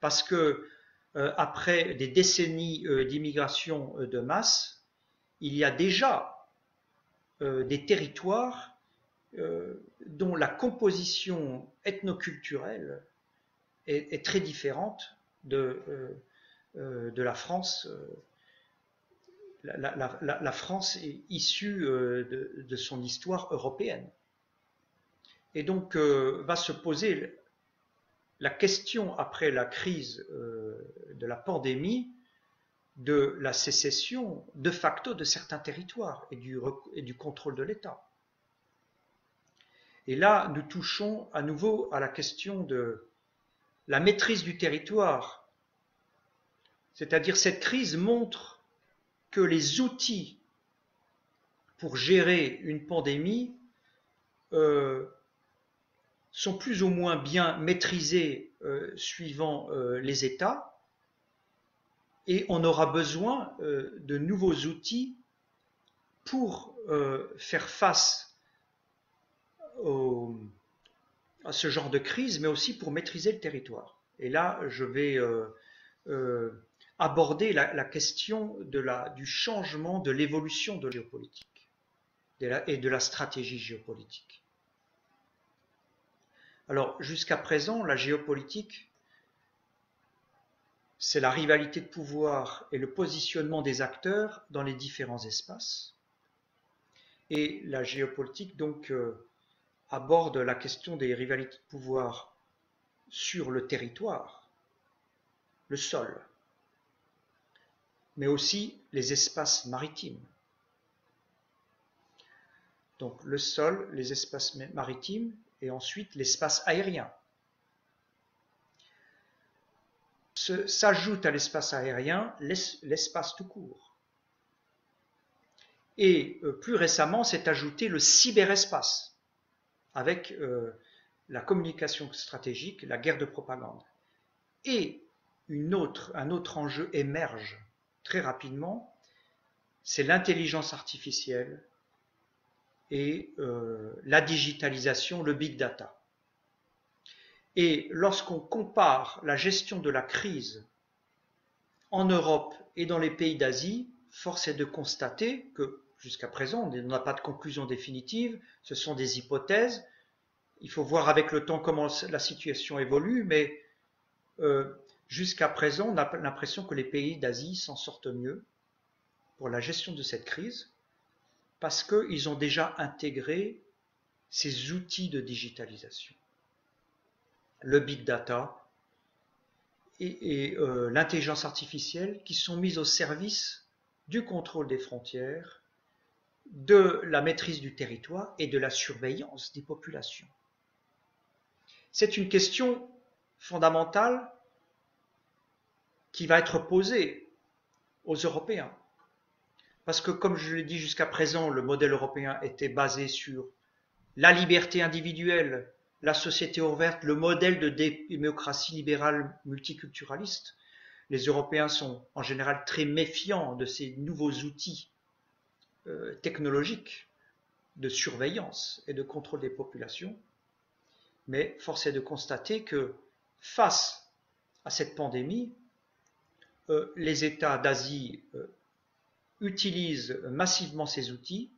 Parce que après des décennies d'immigration de masse, il y a déjà des territoires dont la composition ethnoculturelle est très différente de la France. La France est issue de son histoire européenne. Et donc va se poser la question après la crise de la pandémie de la sécession de facto de certains territoires et du contrôle de l'État. Et là, nous touchons à nouveau à la question de la maîtrise du territoire. C'est-à-dire cette crise montre que les outils pour gérer une pandémie sont plus ou moins bien maîtrisés suivant les États, et on aura besoin de nouveaux outils pour faire face à ce genre de crise, mais aussi pour maîtriser le territoire. Et là, je vais aborder la question du changement, de l'évolution de la géopolitique et de la stratégie géopolitique. Alors, jusqu'à présent, la géopolitique, c'est la rivalité de pouvoir et le positionnement des acteurs dans les différents espaces. Et la géopolitique, donc, aborde la question des rivalités de pouvoir sur le territoire, le sol, mais aussi les espaces maritimes. Donc le sol, les espaces maritimes et ensuite l'espace aérien. S'ajoute à l'espace aérien l'espace tout court. Et plus récemment, s'est ajouté le cyberespace, avec la communication stratégique, la guerre de propagande. Et un autre enjeu émerge très rapidement, c'est l'intelligence artificielle et la digitalisation, le big data. Et lorsqu'on compare la gestion de la crise en Europe et dans les pays d'Asie, force est de constater que jusqu'à présent, on n'a pas de conclusion définitive, ce sont des hypothèses. Il faut voir avec le temps comment la situation évolue, mais jusqu'à présent, on a l'impression que les pays d'Asie s'en sortent mieux pour la gestion de cette crise, parce qu'ils ont déjà intégré ces outils de digitalisation. Le big data et l'intelligence artificielle qui sont mises au service du contrôle des frontières, de la maîtrise du territoire et de la surveillance des populations. C'est une question fondamentale qui va être posée aux Européens. Parce que, comme je l'ai dit jusqu'à présent, le modèle européen était basé sur la liberté individuelle, la société ouverte, le modèle de démocratie libérale multiculturaliste. Les Européens sont en général très méfiants de ces nouveaux outils technologiques de surveillance et de contrôle des populations. Mais force est de constater que face à cette pandémie, les États d'Asie utilisent massivement ces outils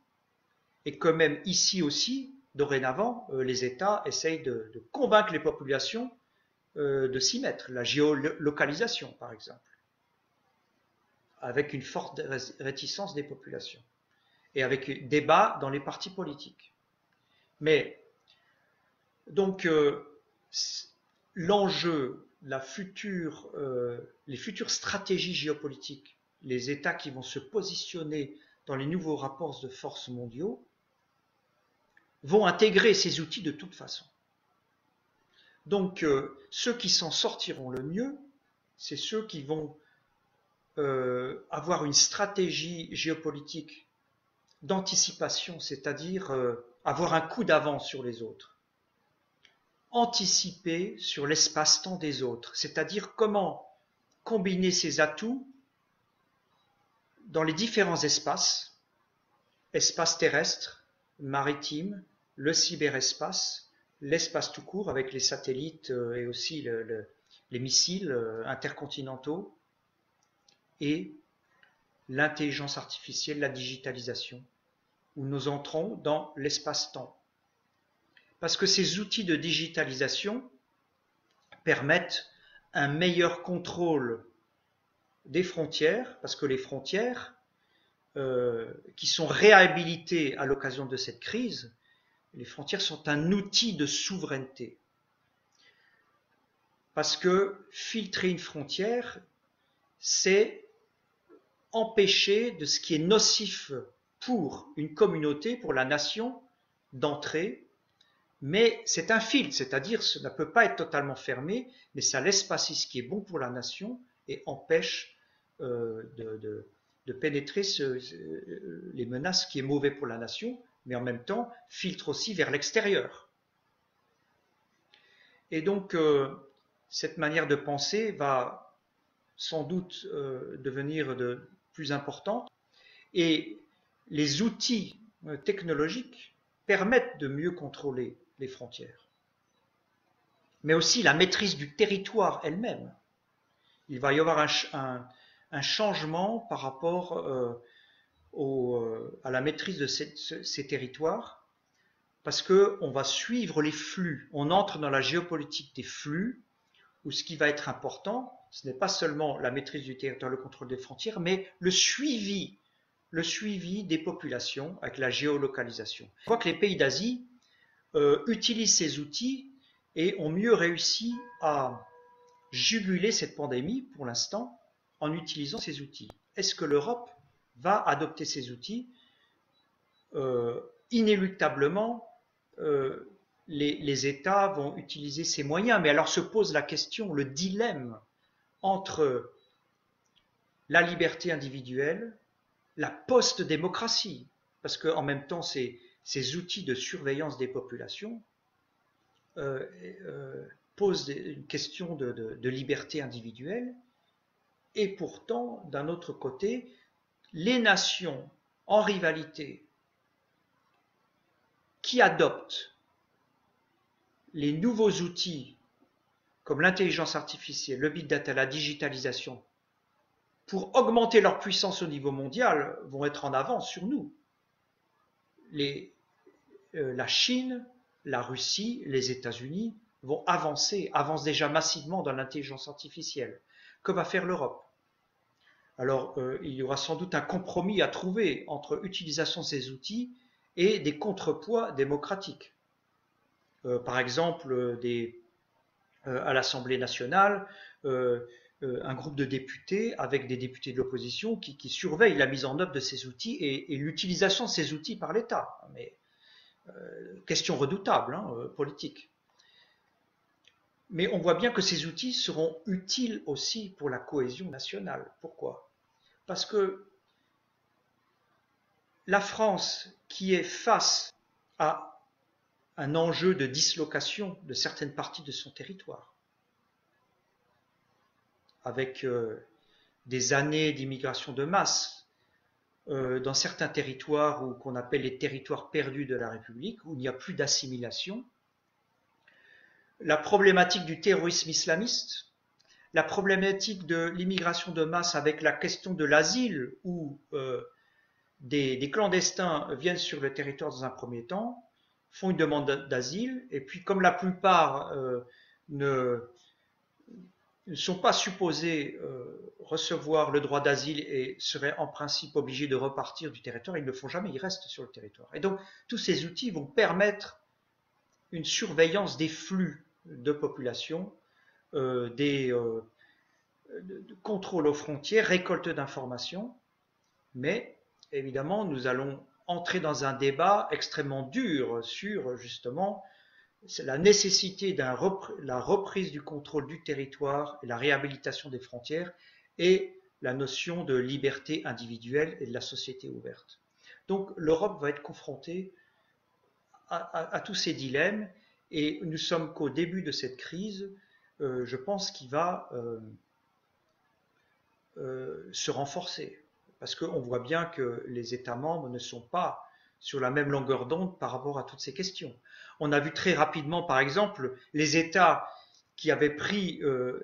et que même ici aussi, dorénavant, les États essayent de convaincre les populations de s'y mettre. La géolocalisation, par exemple, avec une forte réticence des populations et avec débat dans les partis politiques. Mais donc, l'enjeu, les futures stratégies géopolitiques, les États qui vont se positionner dans les nouveaux rapports de force mondiaux, vont intégrer ces outils de toute façon. Donc, ceux qui s'en sortiront le mieux, c'est ceux qui vont avoir une stratégie géopolitique d'anticipation, c'est-à-dire avoir un coup d'avance sur les autres. Anticiper sur l'espace-temps des autres, c'est-à-dire comment combiner ces atouts dans les différents espaces, espace terrestre, maritime, le cyberespace, l'espace tout court avec les satellites et aussi les missiles intercontinentaux et l'intelligence artificielle, la digitalisation, où nous entrons dans l'espace-temps. Parce que ces outils de digitalisation permettent un meilleur contrôle des frontières, parce que les frontières qui sont réhabilitées à l'occasion de cette crise, les frontières sont un outil de souveraineté. Parce que filtrer une frontière, c'est empêcher de ce qui est nocif pour une communauté, pour la nation, d'entrer. Mais c'est un filtre, c'est-à-dire ça ne peut pas être totalement fermé, mais ça laisse passer ce qui est bon pour la nation et empêche de pénétrer les menaces qui est mauvais pour la nation, mais en même temps filtre aussi vers l'extérieur. Et donc cette manière de penser va sans doute devenir de plus importante et les outils technologiques permettent de mieux contrôler les frontières, mais aussi la maîtrise du territoire elle-même. Il va y avoir un changement par rapport à la maîtrise de ces territoires, parce qu'on va suivre les flux. On entre dans la géopolitique des flux, où ce qui va être important, ce n'est pas seulement la maîtrise du territoire, le contrôle des frontières, mais le suivi des populations avec la géolocalisation. On voit que les pays d'Asie utilisent ces outils et ont mieux réussi à juguler cette pandémie pour l'instant en utilisant ces outils. Est-ce que l'Europe va adopter ces outils? Inéluctablement, les États vont utiliser ces moyens, mais alors se pose la question, le dilemme entre la liberté individuelle, la post-démocratie, parce qu'en même temps, ces outils de surveillance des populations posent une question de liberté individuelle, et pourtant, d'un autre côté, les nations en rivalité qui adoptent les nouveaux outils comme l'intelligence artificielle, le big data, la digitalisation, pour augmenter leur puissance au niveau mondial, vont être en avance sur nous. La Chine, la Russie, les États-Unis vont avancent déjà massivement dans l'intelligence artificielle. Que va faire l'Europe? Alors, il y aura sans doute un compromis à trouver entre utilisation de ces outils et des contrepoids démocratiques. Par exemple, à l'Assemblée nationale, un groupe de députés avec des députés de l'opposition qui surveillent la mise en œuvre de ces outils et l'utilisation de ces outils par l'État. Mais question redoutable, hein, politique. Mais on voit bien que ces outils seront utiles aussi pour la cohésion nationale. Pourquoi? Parce que la France, qui est face à un enjeu de dislocation de certaines parties de son territoire, avec des années d'immigration de masse dans certains territoires qu'on appelle les territoires perdus de la République, où il n'y a plus d'assimilation, la problématique du terrorisme islamiste, la problématique de l'immigration de masse avec la question de l'asile, où des clandestins viennent sur le territoire dans un premier temps, font une demande d'asile, et puis comme la plupart ne sont pas supposés recevoir le droit d'asile et seraient en principe obligés de repartir du territoire, ils ne le font jamais, ils restent sur le territoire. Et donc tous ces outils vont permettre une surveillance des flux de population, des contrôles aux frontières, récolte d'informations, mais évidemment nous allons entrer dans un débat extrêmement dur sur justement la nécessité de la reprise du contrôle du territoire et la réhabilitation des frontières et la notion de liberté individuelle et de la société ouverte. Donc l'Europe va être confrontée à tous ces dilemmes et nous sommes qu'au début de cette crise, je pense qu'il va se renforcer parce qu'on voit bien que les États membres ne sont pas sur la même longueur d'onde par rapport à toutes ces questions. On a vu très rapidement, par exemple, les États qui avaient pris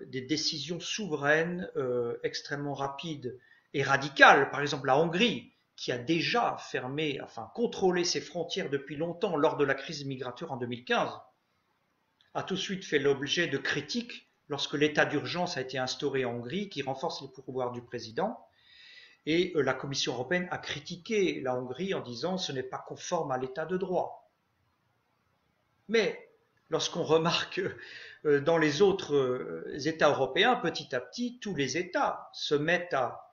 des décisions souveraines extrêmement rapides et radicales, par exemple la Hongrie, qui a déjà fermé, enfin contrôlé ses frontières depuis longtemps lors de la crise migratoire en 2015, a tout de suite fait l'objet de critiques lorsque l'état d'urgence a été instauré en Hongrie, qui renforce les pouvoirs du président. Et la Commission européenne a critiqué la Hongrie en disant ce n'est pas conforme à l'état de droit. Mais lorsqu'on remarque dans les autres États européens, petit à petit, tous les États se mettent à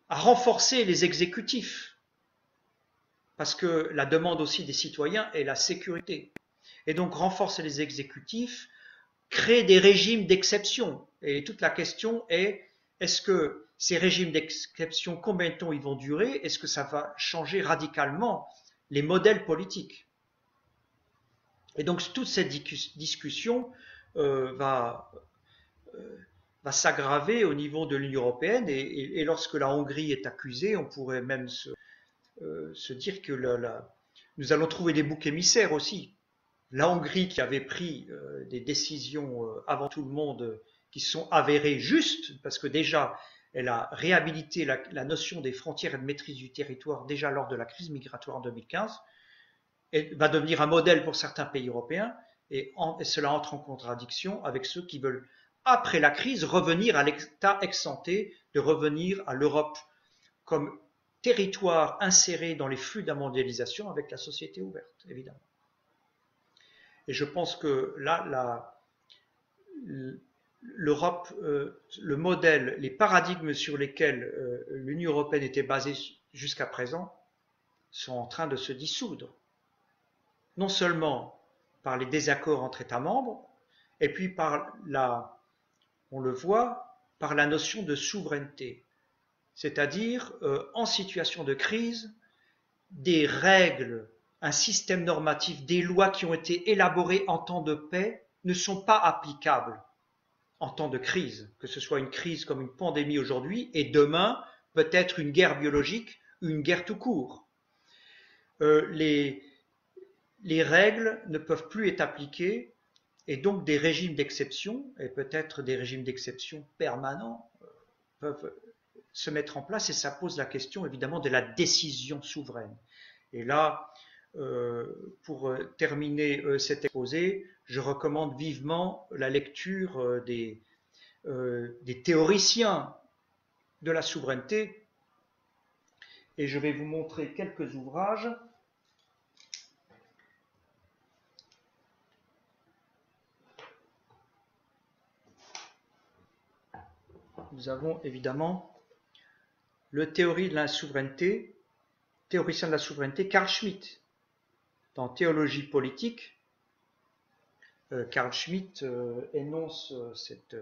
renforcer les exécutifs. Parce que la demande aussi des citoyens est la sécurité. Et donc renforcer les exécutifs, créer des régimes d'exception. Et toute la question est, est-ce que ces régimes d'exception, combien de temps ils vont durer? Est-ce que ça va changer radicalement les modèles politiques? Et donc toute cette discussion va s'aggraver au niveau de l'Union européenne et lorsque la Hongrie est accusée, on pourrait même se dire que nous allons trouver des boucs émissaires aussi. La Hongrie qui avait pris des décisions avant tout le monde qui sont avérées justes, parce que déjà elle a réhabilité la notion des frontières et de maîtrise du territoire déjà lors de la crise migratoire en 2015, et va devenir un modèle pour certains pays européens, et cela entre en contradiction avec ceux qui veulent, après la crise, revenir à l'état ex-ante, de revenir à l'Europe comme territoire inséré dans les flux de la mondialisation avec la société ouverte, évidemment. Et je pense que là, l'Europe, le modèle, les paradigmes sur lesquels l'Union européenne était basée jusqu'à présent sont en train de se dissoudre. Non seulement par les désaccords entre États membres, et puis par on le voit, par la notion de souveraineté. C'est-à-dire, en situation de crise, des règles, un système normatif, des lois qui ont été élaborées en temps de paix ne sont pas applicables en temps de crise, que ce soit une crise comme une pandémie aujourd'hui et demain peut-être une guerre biologique ou une guerre tout court. Les règles ne peuvent plus être appliquées et donc des régimes d'exception, et peut-être des régimes d'exception permanents, peuvent se mettre en place et ça pose la question évidemment de la décision souveraine. Et là, pour terminer cet exposé, je recommande vivement la lecture des théoriciens de la souveraineté. Et je vais vous montrer quelques ouvrages. Nous avons évidemment le théoricien de la souveraineté, Carl Schmitt. Dans Théologie politique, Carl Schmitt énonce cette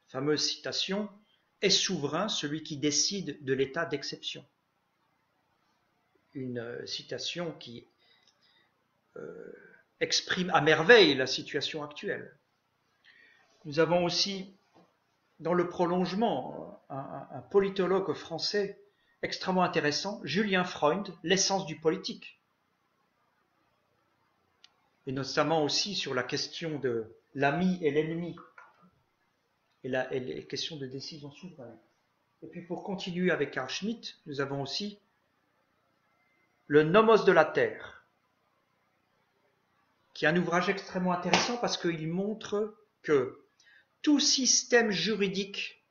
fameuse citation « Est souverain celui qui décide de l'état d'exception ». Une citation qui exprime à merveille la situation actuelle. Nous avons aussi, dans le prolongement, un politologue français extrêmement intéressant, Julien Freund, L'essence du politique. Et notamment aussi sur la question de l'ami et l'ennemi, et les questions de décision souveraine. Et puis pour continuer avec Carl Schmitt, nous avons aussi le Nomos de la Terre, qui est un ouvrage extrêmement intéressant parce qu'il montre que tout système juridique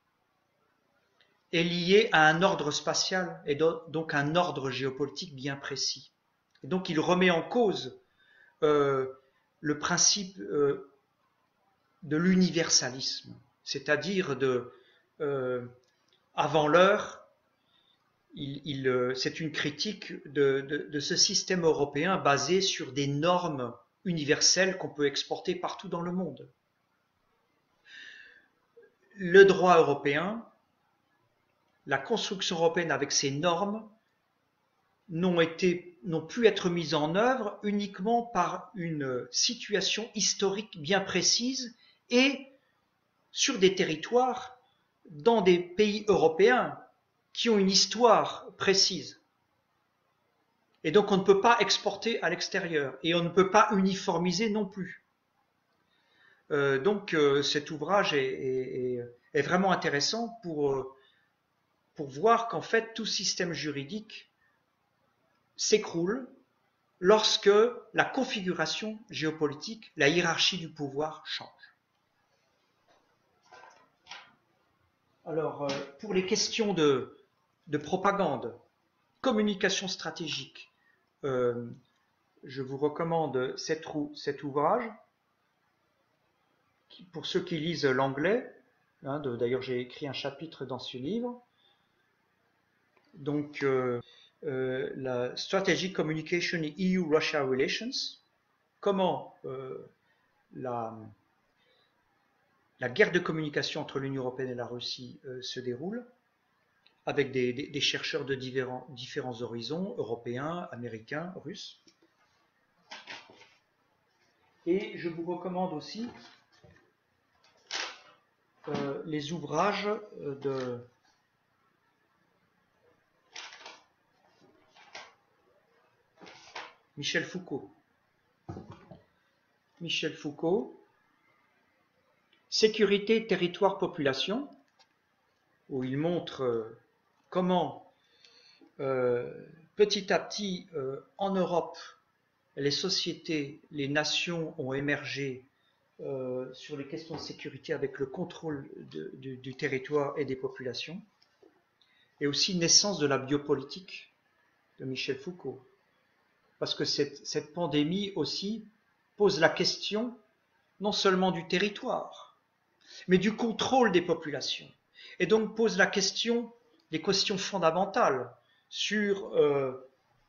est lié à un ordre spatial et donc un ordre géopolitique bien précis. Et donc il remet en cause le principe de l'universalisme, c'est-à-dire avant l'heure, c'est une critique de ce système européen basé sur des normes universelles qu'on peut exporter partout dans le monde. Le droit européen, la construction européenne avec ses normes, n'ont pu être mises en œuvre uniquement par une situation historique bien précise et sur des territoires dans des pays européens qui ont une histoire précise. Et donc on ne peut pas exporter à l'extérieur et on ne peut pas uniformiser non plus. Donc cet ouvrage est vraiment intéressant pour voir qu'en fait tout système juridique s'écroule lorsque la configuration géopolitique, la hiérarchie du pouvoir change. Alors, pour les questions de propagande, communication stratégique, je vous recommande cet ouvrage, pour ceux qui lisent l'anglais, d'ailleurs j'ai écrit un chapitre dans ce livre, donc la Strategic Communication in EU-Russia Relations, comment la guerre de communication entre l'Union européenne et la Russie se déroule, avec des chercheurs de différents horizons, européens, américains, russes. Et je vous recommande aussi les ouvrages de Michel Foucault. Michel Foucault, Sécurité, territoire, population, où il montre comment petit à petit en Europe, les sociétés, les nations ont émergé sur les questions de sécurité avec le contrôle du territoire et des populations, et aussi naissance de la biopolitique de Michel Foucault. Parce que cette pandémie aussi pose la question non seulement du territoire, mais du contrôle des populations. Et donc pose des questions fondamentales sur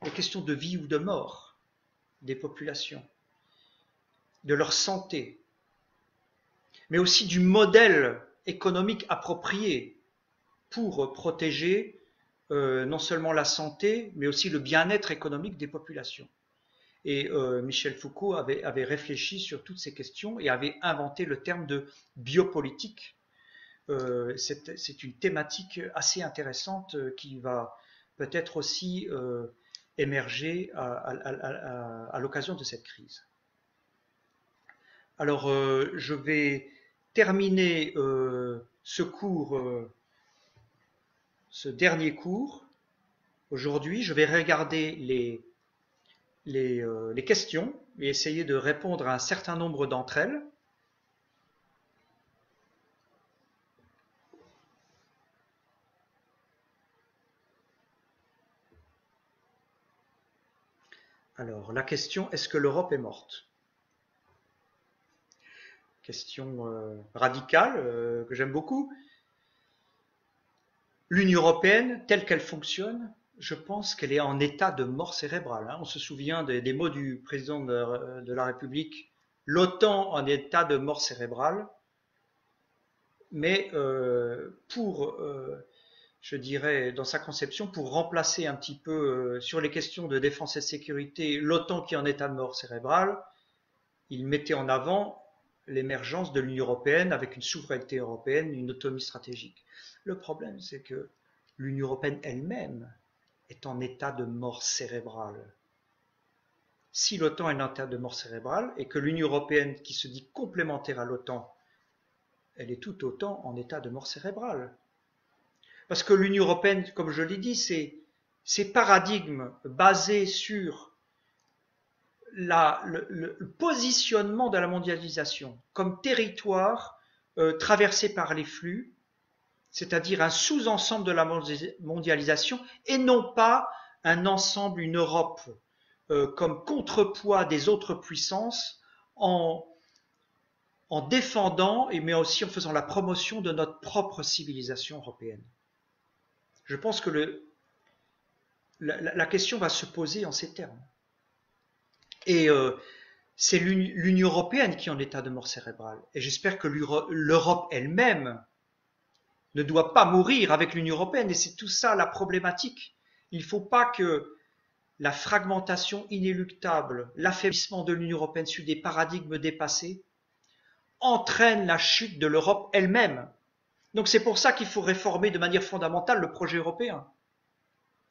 les questions de vie ou de mort des populations, de leur santé, mais aussi du modèle économique approprié pour protéger non seulement la santé, mais aussi le bien-être économique des populations. Et Michel Foucault avait réfléchi sur toutes ces questions et avait inventé le terme de biopolitique. C'est une thématique assez intéressante qui va peut-être aussi émerger à l'occasion de cette crise. Alors, je vais terminer ce dernier cours. Aujourd'hui, je vais regarder les questions et essayer de répondre à un certain nombre d'entre elles. Alors, la question, est-ce que l'Europe est morte? Question radicale que j'aime beaucoup. L'Union européenne, telle qu'elle fonctionne, je pense qu'elle est en état de mort cérébrale. On se souvient des mots du président de la République, l'OTAN en état de mort cérébrale, mais je dirais, dans sa conception, pour remplacer un petit peu sur les questions de défense et de sécurité l'OTAN qui est en état de mort cérébrale, il mettait en avant l'émergence de l'Union européenne avec une souveraineté européenne, une autonomie stratégique. Le problème, c'est que l'Union européenne elle-même est en état de mort cérébrale. Si l'OTAN est en état de mort cérébrale et que l'Union européenne, qui se dit complémentaire à l'OTAN, elle est tout autant en état de mort cérébrale. Parce que l'Union européenne, comme je l'ai dit, ces paradigmes basés sur le positionnement de la mondialisation comme territoire traversé par les flux, c'est-à-dire un sous-ensemble de la mondialisation et non pas un ensemble, une Europe comme contrepoids des autres puissances en défendant mais aussi en faisant la promotion de notre propre civilisation européenne. Je pense que la question va se poser en ces termes. Et c'est l'Union européenne qui est en état de mort cérébrale. Et j'espère que l'Europe elle-même ne doit pas mourir avec l'Union européenne. Et c'est tout ça la problématique. Il ne faut pas que la fragmentation inéluctable, l'affaiblissement de l'Union européenne sur des paradigmes dépassés, entraîne la chute de l'Europe elle-même. Donc c'est pour ça qu'il faut réformer de manière fondamentale le projet européen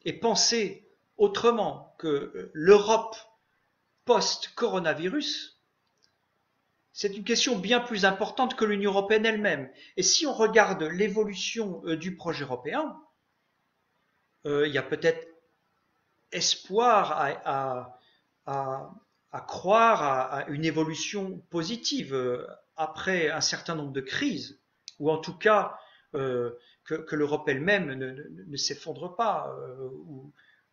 et penser autrement que l'Europe post-coronavirus, c'est une question bien plus importante que l'Union européenne elle-même. Et si on regarde l'évolution du projet européen, il y a peut-être espoir à croire à une évolution positive après un certain nombre de crises, ou en tout cas que l'Europe elle-même ne s'effondre pas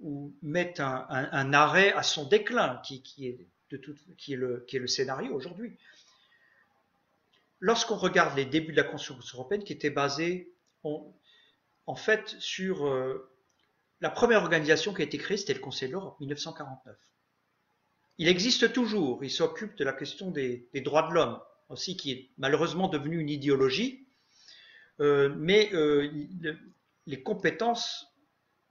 ou mette un arrêt à son déclin, qui est le scénario aujourd'hui. Lorsqu'on regarde les débuts de la construction européenne, qui étaient basés en fait sur la première organisation qui a été créée, c'était le Conseil de l'Europe, 1949. Il existe toujours, il s'occupe de la question des droits de l'homme, aussi qui est malheureusement devenue une idéologie, mais les compétences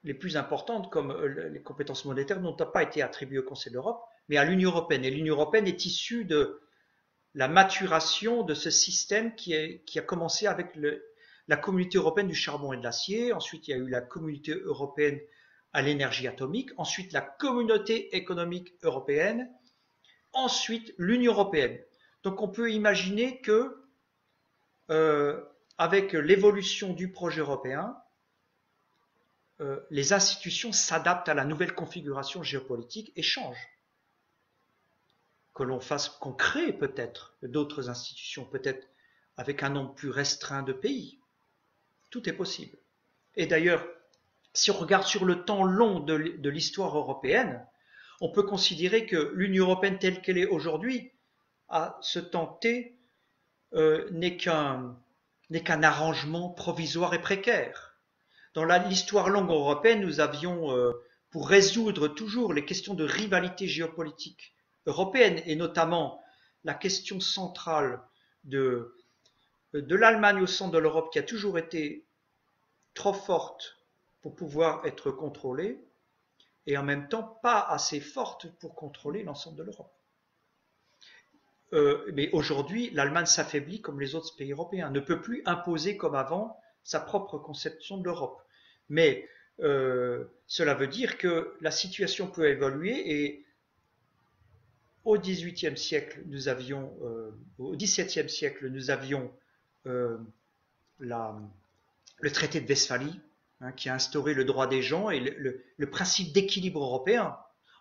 les plus importantes, comme les compétences monétaires, n'ont pas été attribuées au Conseil de l'Europe, mais à l'Union européenne. Et l'Union européenne est issue de la maturation de ce système qui a commencé avec la Communauté européenne du charbon et de l'acier. Ensuite, il y a eu la Communauté européenne à l'énergie atomique. Ensuite, la Communauté économique européenne. Ensuite, l'Union européenne. Donc, on peut imaginer que, avec l'évolution du projet européen, les institutions s'adaptent à la nouvelle configuration géopolitique et changent. Qu'on crée peut-être d'autres institutions, peut-être avec un nombre plus restreint de pays. Tout est possible. Et d'ailleurs, si on regarde sur le temps long de l'histoire européenne, on peut considérer que l'Union européenne telle qu'elle est aujourd'hui, à ce temps T, n'est qu'un arrangement provisoire et précaire. Dans l'histoire longue européenne, nous avions, pour résoudre toujours les questions de rivalité géopolitique européenne, et notamment la question centrale de l'Allemagne au centre de l'Europe, qui a toujours été trop forte pour pouvoir être contrôlée, et en même temps pas assez forte pour contrôler l'ensemble de l'Europe. Mais aujourd'hui, l'Allemagne s'affaiblit comme les autres pays européens, ne peut plus imposer comme avant sa propre conception de l'Europe. Mais cela veut dire que la situation peut évoluer, et au XVIIIe siècle, au XVIIe siècle, nous avions le traité de Westphalie, qui a instauré le droit des gens et le principe d'équilibre européen.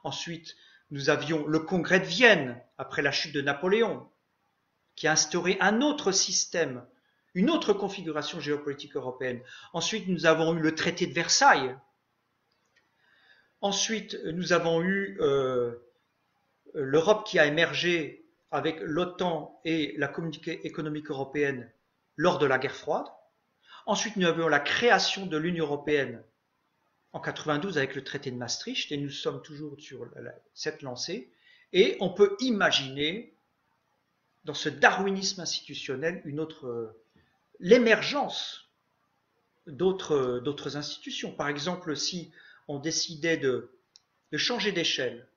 Ensuite, nous avions le Congrès de Vienne, après la chute de Napoléon, qui a instauré un autre système, une autre configuration géopolitique européenne. Ensuite, nous avons eu le traité de Versailles. Ensuite, nous avons eu l'Europe qui a émergé avec l'OTAN et la Communauté économique européenne lors de la guerre froide. Ensuite, nous avons la création de l'Union européenne en 92 avec le traité de Maastricht, et nous sommes toujours sur cette lancée. Et on peut imaginer, dans ce darwinisme institutionnel, l'émergence d'autres institutions. Par exemple, si on décidait de changer d'échelle,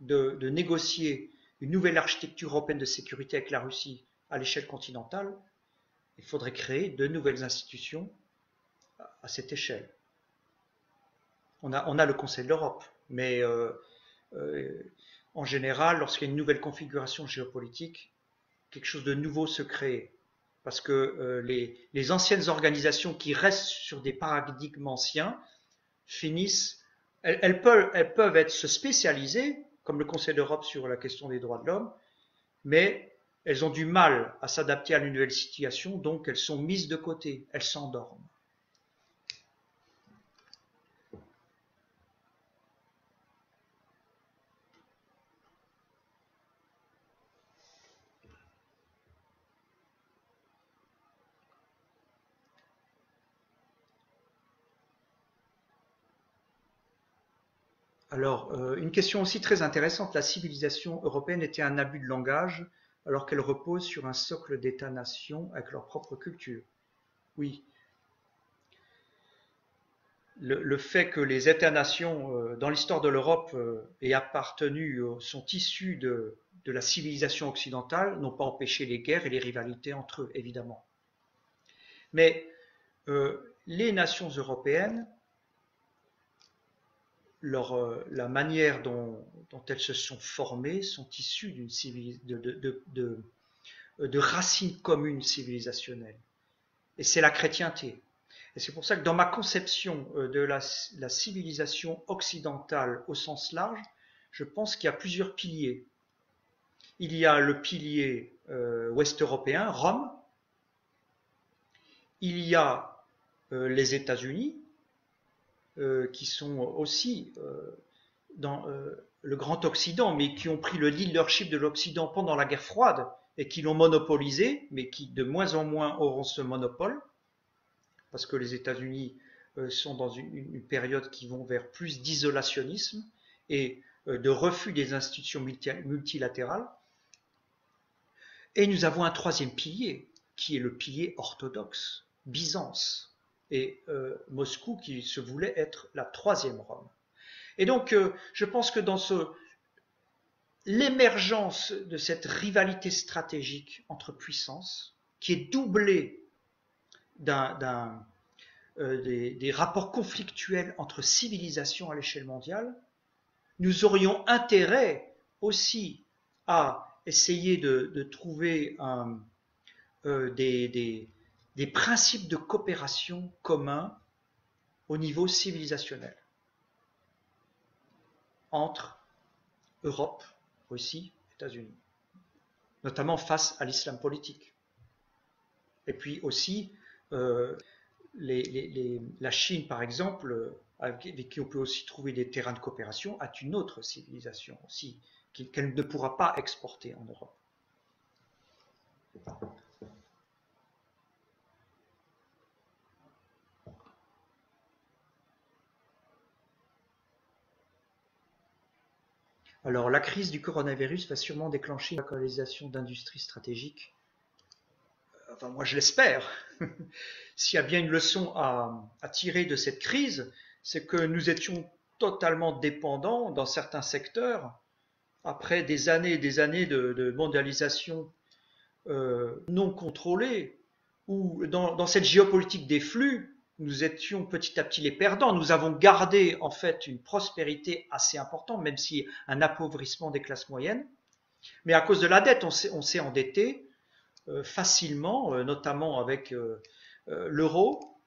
de négocier une nouvelle architecture européenne de sécurité avec la Russie à l'échelle continentale, il faudrait créer de nouvelles institutions à cette échelle. On a le Conseil de l'Europe, mais en général, lorsqu'il y a une nouvelle configuration géopolitique, quelque chose de nouveau se crée. Parce que les anciennes organisations qui restent sur des paradigmes anciens finissent, elles peuvent se spécialiser, comme le Conseil d'Europe sur la question des droits de l'homme, mais elles ont du mal à s'adapter à une nouvelle situation, donc elles sont mises de côté, elles s'endorment. Alors, une question aussi très intéressante, la civilisation européenne était un abus de langage alors qu'elle repose sur un socle d'États-nations avec leur propre culture. Oui, le fait que les États-nations dans l'histoire de l'Europe aient appartenu, sont issus de la civilisation occidentale, n'ont pas empêché les guerres et les rivalités entre eux, évidemment. Mais les nations européennes, la manière dont elles se sont formées sont issues de racines communes civilisationnelles. Et c'est la chrétienté. Et c'est pour ça que dans ma conception de la civilisation occidentale au sens large, je pense qu'il y a plusieurs piliers. Il y a le pilier ouest-européen, Rome. Il y a les États-Unis, qui sont aussi dans le Grand Occident, mais qui ont pris le leadership de l'Occident pendant la guerre froide et qui l'ont monopolisé, mais qui de moins en moins auront ce monopole, parce que les États-Unis sont dans une période qui vont vers plus d'isolationnisme et de refus des institutions multilatérales. Et nous avons un troisième pilier, qui est le pilier orthodoxe, Byzance, et Moscou qui se voulait être la troisième Rome. Et donc, je pense que dans l'émergence de cette rivalité stratégique entre puissances, qui est doublée des rapports conflictuels entre civilisations à l'échelle mondiale, nous aurions intérêt aussi à essayer de trouver des principes de coopération communs au niveau civilisationnel entre Europe, Russie, États-Unis, notamment face à l'islam politique. Et puis aussi, la Chine, par exemple, avec qui on peut aussi trouver des terrains de coopération, a une autre civilisation aussi, qu'elle ne pourra pas exporter en Europe. Alors, la crise du coronavirus va sûrement déclencher une localisation d'industries stratégiques. Enfin, moi, je l'espère. S'il y a bien une leçon à tirer de cette crise, c'est que nous étions totalement dépendants dans certains secteurs, après des années et des années de mondialisation non contrôlée, où dans cette géopolitique des flux, nous étions petit à petit les perdants. Nous avons gardé en fait une prospérité assez importante, même si un appauvrissement des classes moyennes. Mais à cause de la dette, on s'est endetté facilement, notamment avec l'euro,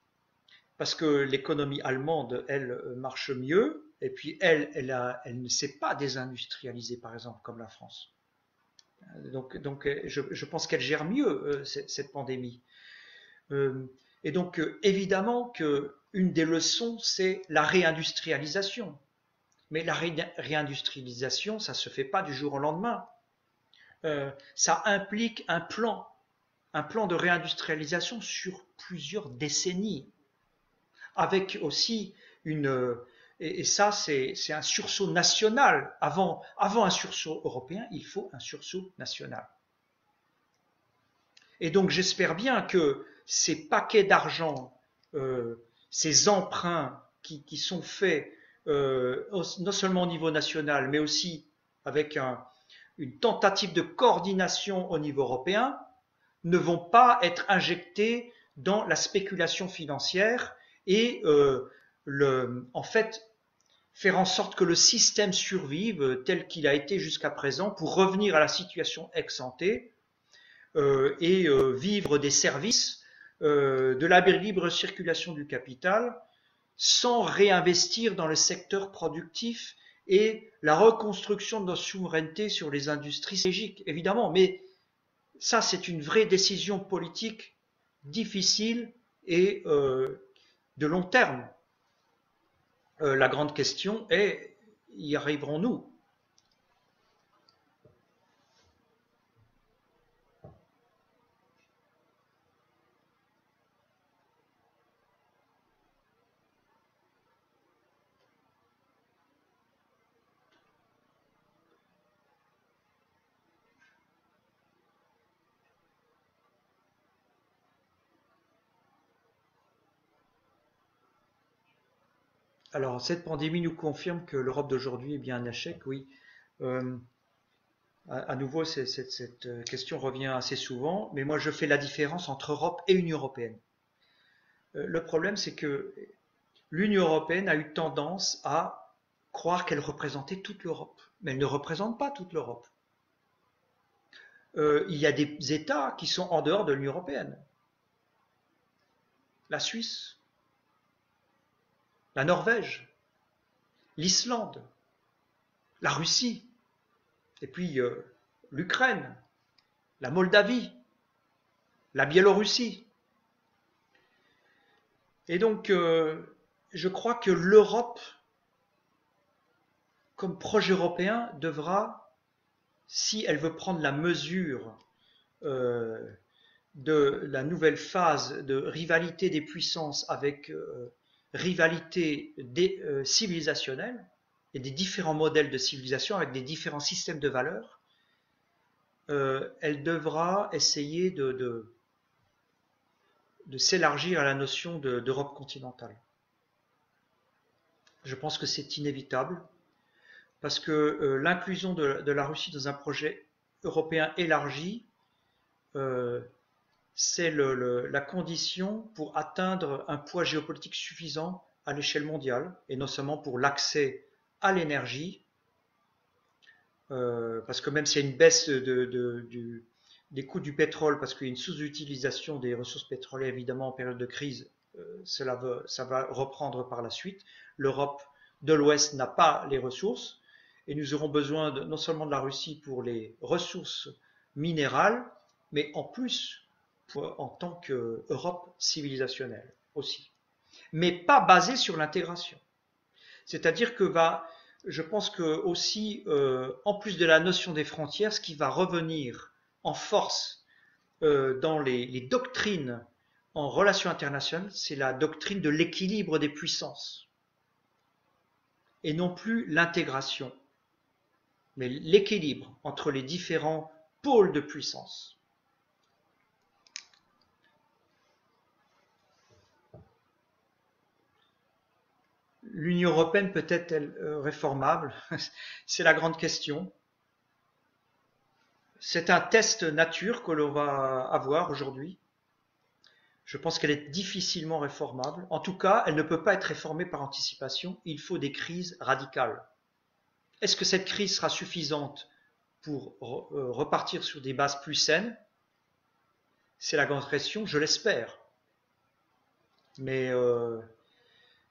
parce que l'économie allemande, elle, marche mieux, et puis elle ne s'est pas désindustrialisée, par exemple, comme la France. Donc je pense qu'elle gère mieux cette pandémie. Et donc, évidemment qu'une des leçons, c'est la réindustrialisation. Mais la réindustrialisation, ça ne se fait pas du jour au lendemain. Ça implique un plan de réindustrialisation sur plusieurs décennies, avec aussi et ça c'est un sursaut national. Avant un sursaut européen, il faut un sursaut national. Et donc j'espère bien que ces paquets d'argent, ces emprunts qui sont faits non seulement au niveau national, mais aussi avec une tentative de coordination au niveau européen, ne vont pas être injectés dans la spéculation financière et en fait faire en sorte que le système survive tel qu'il a été jusqu'à présent pour revenir à la situation ex-ante et vivre des services de la libre circulation du capital sans réinvestir dans le secteur productif et la reconstruction de notre souveraineté sur les industries stratégiques, évidemment. Mais ça, c'est une vraie décision politique difficile et de long terme. La grande question est, y arriverons-nous ? Alors, cette pandémie nous confirme que l'Europe d'aujourd'hui est bien un échec, oui. Euh, à nouveau, cette question revient assez souvent, mais moi je fais la différence entre Europe et Union européenne. Le problème, c'est que l'Union européenne a eu tendance à croire qu'elle représentait toute l'Europe, mais elle ne représente pas toute l'Europe. Il y a des États qui sont en dehors de l'Union européenne. La Suisse, la Norvège, l'Islande, la Russie, et puis l'Ukraine, la Moldavie, la Biélorussie. Et donc, je crois que l'Europe, comme projet européen, devra, si elle veut prendre la mesure de la nouvelle phase de rivalité des puissances avec rivalité civilisationnelle et des différents modèles de civilisation avec des différents systèmes de valeurs, elle devra essayer de s'élargir à la notion d'Europe continentale. Je pense que c'est inévitable parce que l'inclusion de la Russie dans un projet européen élargi, c'est la condition pour atteindre un poids géopolitique suffisant à l'échelle mondiale, et non seulement pour l'accès à l'énergie, parce que même s'il y a une baisse des coûts du pétrole, parce qu'il y a une sous-utilisation des ressources pétrolières, évidemment en période de crise, ça va reprendre par la suite. L'Europe de l'Ouest n'a pas les ressources, et nous aurons besoin non seulement de la Russie pour les ressources minérales, mais en plus en tant qu'Europe civilisationnelle aussi. Mais pas basée sur l'intégration. C'est-à-dire que je pense que aussi, en plus de la notion des frontières, ce qui va revenir en force dans les doctrines en relations internationales, c'est la doctrine de l'équilibre des puissances. Et non plus l'intégration, mais l'équilibre entre les différents pôles de puissance. L'Union européenne peut-elle réformable? C'est la grande question. C'est un test nature que l'on va avoir aujourd'hui. Je pense qu'elle est difficilement réformable. En tout cas, elle ne peut pas être réformée par anticipation. Il faut des crises radicales. Est-ce que cette crise sera suffisante pour repartir sur des bases plus saines? C'est la grande question, je l'espère. Mais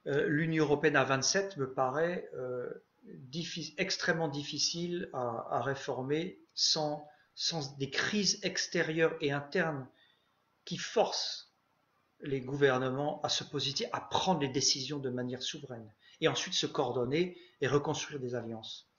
l'Union européenne à 27 me paraît extrêmement difficile à réformer sans des crises extérieures et internes qui forcent les gouvernements à se positionner, à prendre les décisions de manière souveraine, et ensuite se coordonner et reconstruire des alliances.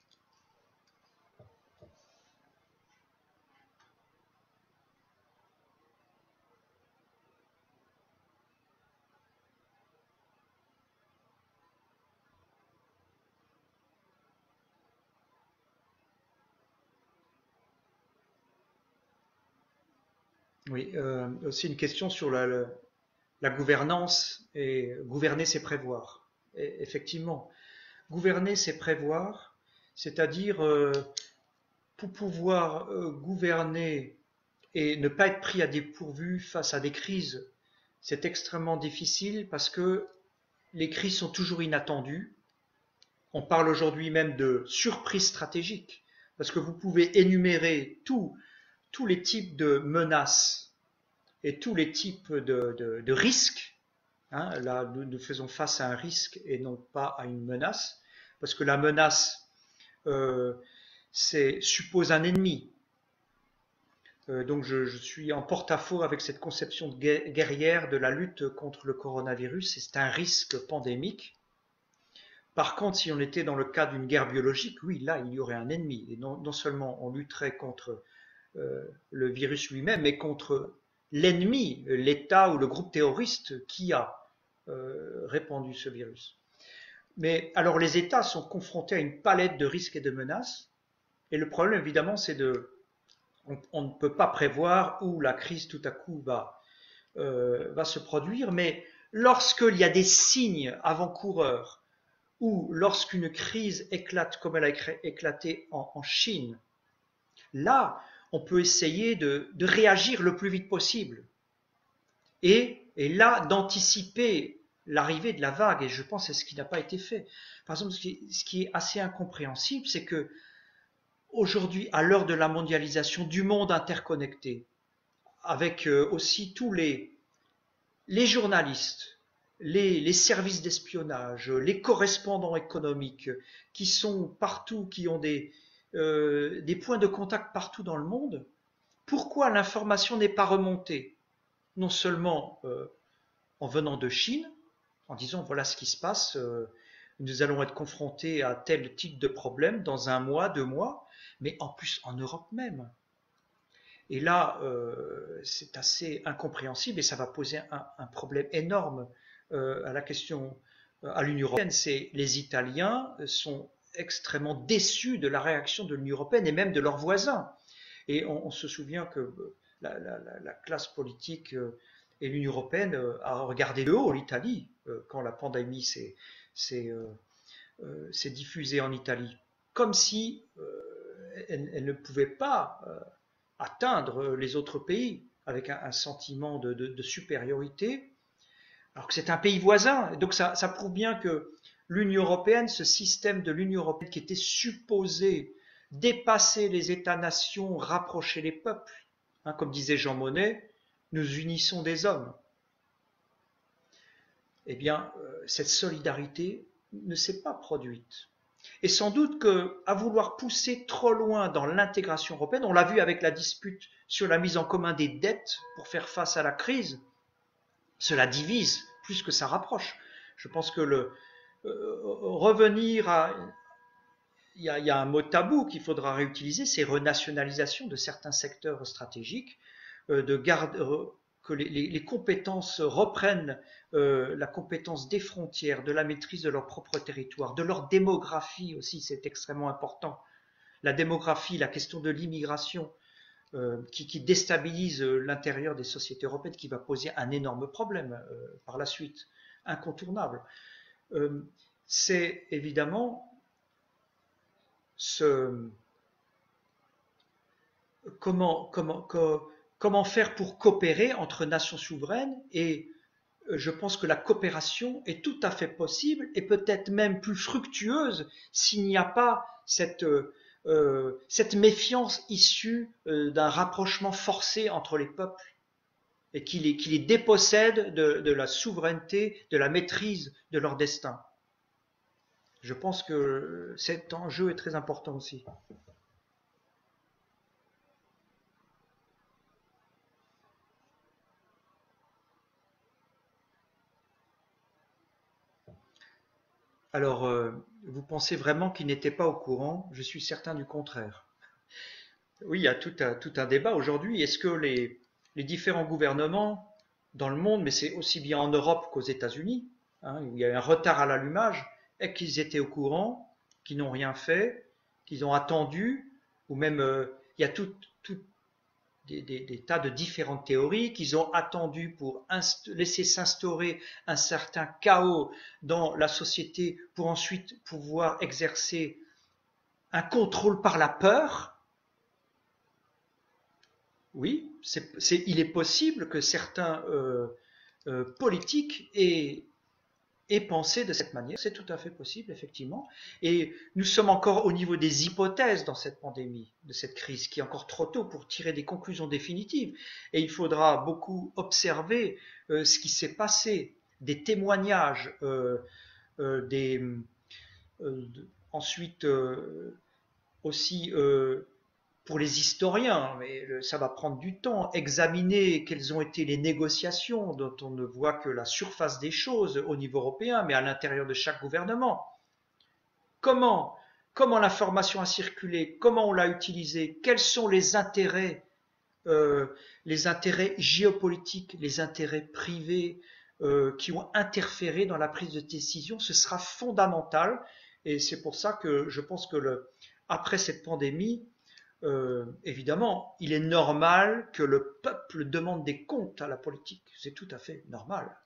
Oui, aussi une question sur la gouvernance et gouverner, c'est prévoir. Et effectivement, gouverner, c'est prévoir, c'est-à-dire pour pouvoir gouverner et ne pas être pris à dépourvu face à des crises, c'est extrêmement difficile parce que les crises sont toujours inattendues. On parle aujourd'hui même de surprise stratégique, parce que vous pouvez énumérer tous les types de menaces et tous les types de risques. Hein, là, nous faisons face à un risque et non pas à une menace, parce que la menace euh, suppose un ennemi. Donc je suis en porte-à-faux avec cette conception guerrière de la lutte contre le coronavirus, et c'est un risque pandémique. Par contre, si on était dans le cas d'une guerre biologique, oui, là, il y aurait un ennemi. Et non seulement on lutterait contre le virus lui-même, mais contre l'ennemi, l'État ou le groupe terroriste qui a répandu ce virus. Mais alors les États sont confrontés à une palette de risques et de menaces. Et le problème, évidemment, c'est on ne peut pas prévoir où la crise tout à coup va se produire, mais lorsqu'il y a des signes avant-coureurs ou lorsqu'une crise éclate comme elle a éclaté en Chine, là, on peut essayer de réagir le plus vite possible et là, d'anticiper l'arrivée de la vague. Et je pense que c'est ce qui n'a pas été fait. Par exemple, ce qui est assez incompréhensible, c'est que aujourd'hui, à l'heure de la mondialisation, du monde interconnecté, avec aussi tous les journalistes, les services d'espionnage, les correspondants économiques qui sont partout, qui ont des points de contact partout dans le monde, pourquoi l'information n'est pas remontée non seulement en venant de Chine, en disant voilà ce qui se passe, nous allons être confrontés à tel type de problème dans un mois, 2 mois, mais en plus en Europe même. Et là, c'est assez incompréhensible et ça va poser un problème énorme à la question à l'Union européenne. C'est les Italiens sont extrêmement déçus de la réaction de l'Union européenne et même de leurs voisins. Et on se souvient que la classe politique et l'Union européenne a regardé de haut l'Italie quand la pandémie s'est diffusée en Italie, comme si elle ne pouvait pas atteindre les autres pays avec un sentiment de supériorité, alors que c'est un pays voisin. Donc ça prouve bien que l'Union européenne, ce système de l'Union européenne qui était supposé dépasser les États-nations, rapprocher les peuples, hein, comme disait Jean Monnet, nous unissons des hommes. Eh bien, cette solidarité ne s'est pas produite. Et sans doute qu'à vouloir pousser trop loin dans l'intégration européenne, on l'a vu avec la dispute sur la mise en commun des dettes pour faire face à la crise, cela divise plus que ça rapproche. Je pense que revenir à... Il y a un mot tabou qu'il faudra réutiliser, c'est renationalisation de certains secteurs stratégiques, que les compétences reprennent la compétence des frontières, de la maîtrise de leur propre territoire, de leur démographie aussi, c'est extrêmement important. La démographie, la question de l'immigration qui déstabilise l'intérieur des sociétés européennes, qui va poser un énorme problème par la suite, incontournable. C'est évidemment comment faire pour coopérer entre nations souveraines et je pense que la coopération est tout à fait possible et peut-être même plus fructueuse s'il n'y a pas cette méfiance issue d'un rapprochement forcé entre les peuples et qui les dépossède de la souveraineté, de la maîtrise de leur destin. Je pense que cet enjeu est très important aussi. Alors, vous pensez vraiment qu'ils n'étaient pas au courant? Je suis certain du contraire. Oui, il y a tout un débat aujourd'hui. Est-ce que les différents gouvernements dans le monde, mais c'est aussi bien en Europe qu'aux États-Unis, hein, où il y a eu un retard à l'allumage, est-ce qu'ils étaient au courant, qu'ils n'ont rien fait, qu'ils ont attendu, ou même il y a tout des tas de différentes théories, qu'ils ont attendu pour laisser s'instaurer un certain chaos dans la société pour ensuite pouvoir exercer un contrôle par la peur. Oui, il est possible que certains politiques aient pensé de cette manière. C'est tout à fait possible, effectivement. Et nous sommes encore au niveau des hypothèses dans cette pandémie, de cette crise, qui est encore trop tôt pour tirer des conclusions définitives. Et il faudra beaucoup observer ce qui s'est passé, des témoignages, des, ensuite aussi pour les historiens, mais ça va prendre du temps, examiner quelles ont été les négociations dont on ne voit que la surface des choses au niveau européen, mais à l'intérieur de chaque gouvernement. Comment, comment l'information a circulé, comment on l'a utilisée, quels sont les intérêts géopolitiques, les intérêts privés qui ont interféré dans la prise de décision, ce sera fondamental. Et c'est pour ça que je pense que après cette pandémie, évidemment, il est normal que le peuple demande des comptes à la politique. C'est tout à fait normal.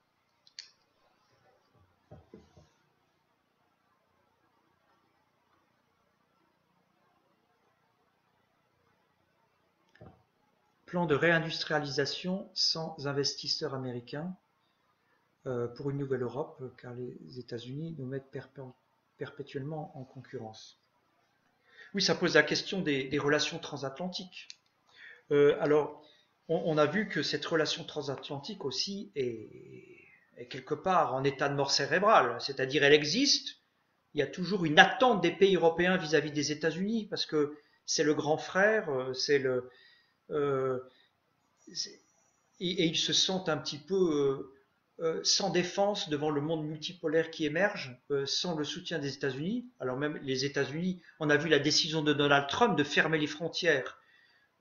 Plan de réindustrialisation sans investisseurs américains pour une nouvelle Europe, car les États-Unis nous mettent perpétuellement en concurrence. Oui, ça pose la question des relations transatlantiques. Alors, on a vu que cette relation transatlantique aussi est quelque part en état de mort cérébrale, c'est-à-dire elle existe, il y a toujours une attente des pays européens vis-à-vis des États-Unis parce que c'est le grand frère, euh, et ils se sentent un petit peu sans défense devant le monde multipolaire qui émerge, sans le soutien des États-Unis. Alors même les États-Unis, on a vu la décision de Donald Trump de fermer les frontières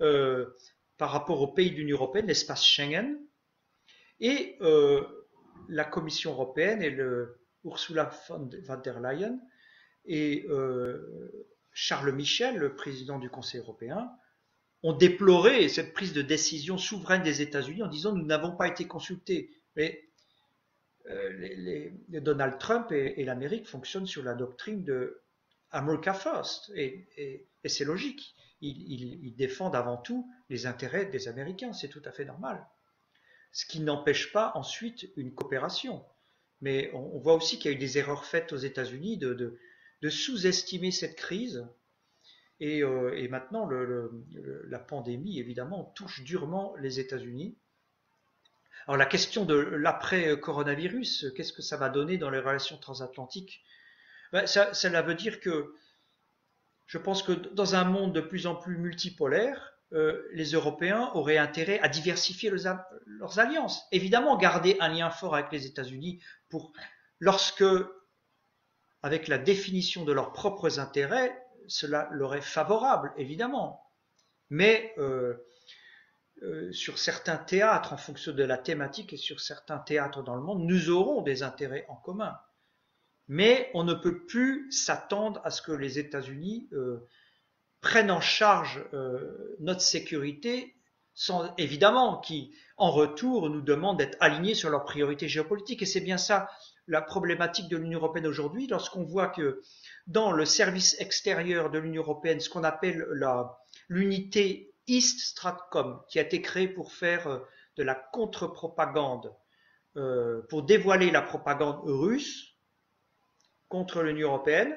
euh, par rapport aux pays de l'Union européenne, l'espace Schengen, et la Commission européenne et Ursula von der Leyen et Charles Michel, le président du Conseil européen, ont déploré cette prise de décision souveraine des États-Unis en disant nous n'avons pas été consultés. Mais Donald Trump et l'Amérique fonctionnent sur la doctrine de America First. Et c'est logique. Ils défendent avant tout les intérêts des Américains. C'est tout à fait normal. Ce qui n'empêche pas ensuite une coopération. Mais on voit aussi qu'il y a eu des erreurs faites aux États-Unis de sous-estimer cette crise. Et maintenant, la pandémie, évidemment, touche durement les États-Unis. Alors la question de l'après-coronavirus, qu'est-ce que ça va donner dans les relations transatlantiques? Cela veut dire que je pense que dans un monde de plus en plus multipolaire, les Européens auraient intérêt à diversifier leurs alliances. Évidemment, garder un lien fort avec les États-Unis pour lorsque, avec la définition de leurs propres intérêts, cela leur est favorable, évidemment. Mais sur certains théâtres, en fonction de la thématique et sur certains théâtres dans le monde, nous aurons des intérêts en commun. Mais on ne peut plus s'attendre à ce que les États-Unis prennent en charge notre sécurité, sans, évidemment, qui, en retour, nous demandent d'être alignés sur leurs priorités géopolitiques. Et c'est bien ça la problématique de l'Union européenne aujourd'hui, lorsqu'on voit que dans le service extérieur de l'Union européenne, ce qu'on appelle l'unité East Stratcom, qui a été créée pour faire de la contre-propagande, pour dévoiler la propagande russe contre l'Union européenne,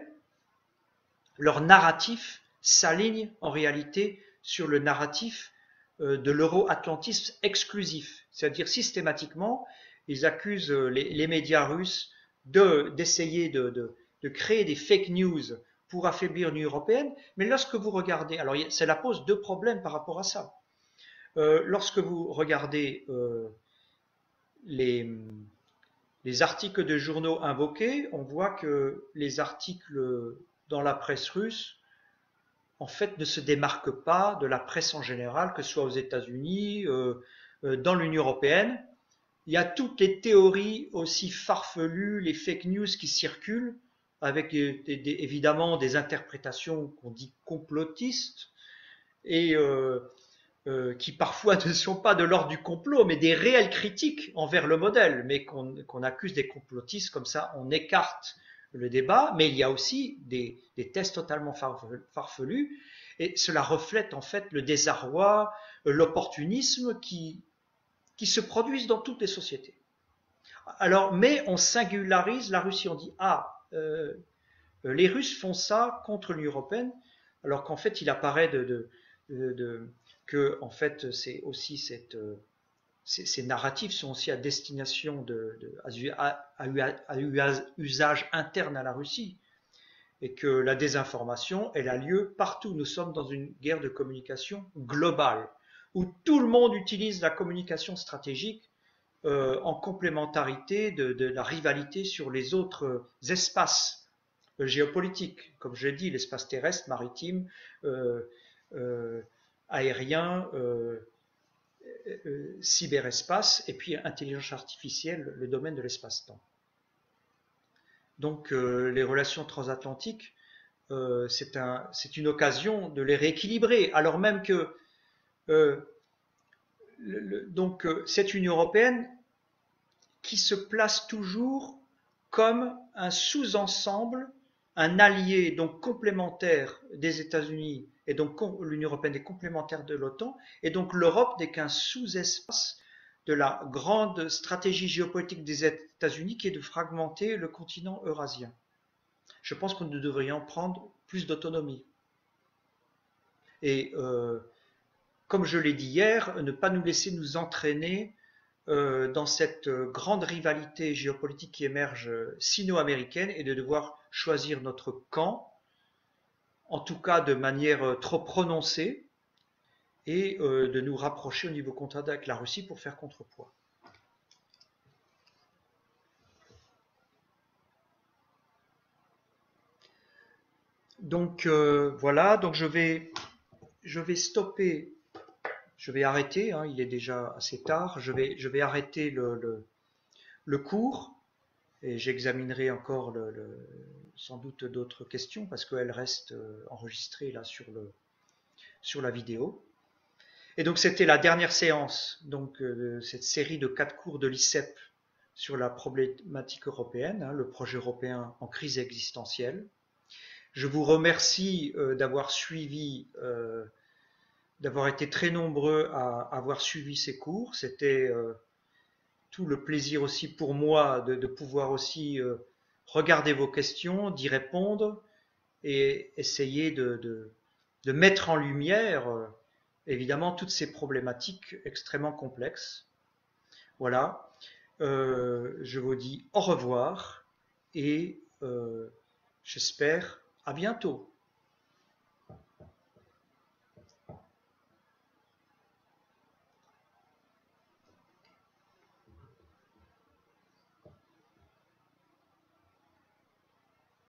leur narratif s'aligne en réalité sur le narratif de l'euro-atlantisme exclusif. C'est-à-dire systématiquement, ils accusent les médias russes d'essayer de créer des fake news pour affaiblir l'Union européenne. Mais lorsque vous regardez, alors cela pose deux problèmes par rapport à ça. Lorsque vous regardez les les articles de journaux invoqués, on voit que les articles dans la presse russe, en fait, ne se démarquent pas de la presse en général, que ce soit aux États-Unis, dans l'Union européenne. Il y a toutes les théories aussi farfelues, les fake news qui circulent, avec évidemment des interprétations qu'on dit complotistes, et qui parfois ne sont pas de l'ordre du complot, mais des réelles critiques envers le modèle, mais qu'on accuse des complotistes, comme ça on écarte le débat. Mais il y a aussi des thèses totalement farfelues, et cela reflète en fait le désarroi, l'opportunisme qui se produisent dans toutes les sociétés. Alors, mais on singularise la Russie, on dit les Russes font ça contre l'Union européenne, alors qu'en fait il apparaît que en fait c'est aussi ces narratifs sont aussi à destination à usage interne à la Russie, et que la désinformation elle a lieu partout. Nous sommes dans une guerre de communication globale où tout le monde utilise la communication stratégique en complémentarité de la rivalité sur les autres espaces géopolitiques, comme je l'ai dit, l'espace terrestre, maritime, aérien, cyberespace, et puis intelligence artificielle, le domaine de l'espace-temps. Donc les relations transatlantiques, c'est une occasion de les rééquilibrer, alors même que cette Union européenne qui se place toujours comme un sous-ensemble, un allié donc complémentaire des États-Unis, et donc l'Union européenne est complémentaire de l'OTAN, et donc l'Europe n'est qu'un sous-espace de la grande stratégie géopolitique des États-Unis qui est de fragmenter le continent eurasien. Je pense que nous devrions prendre plus d'autonomie. Et comme je l'ai dit hier, ne pas nous laisser nous entraîner dans cette grande rivalité géopolitique qui émerge sino-américaine, et de devoir choisir notre camp, en tout cas de manière trop prononcée, et de nous rapprocher au niveau contact avec la Russie pour faire contrepoids. Donc voilà, donc je vais stopper, je vais arrêter, hein, il est déjà assez tard, je vais arrêter le cours, et j'examinerai encore sans doute d'autres questions parce qu'elles restent enregistrées là sur la vidéo. Et donc c'était la dernière séance donc, de cette série de 4 cours de l'ICEP sur la problématique européenne, hein, le projet européen en crise existentielle. Je vous remercie d'avoir suivi, d'avoir été très nombreux à avoir suivi ces cours. C'était tout le plaisir aussi pour moi de pouvoir aussi regarder vos questions, d'y répondre, et essayer de mettre en lumière évidemment toutes ces problématiques extrêmement complexes. Voilà, je vous dis au revoir, et j'espère à bientôt.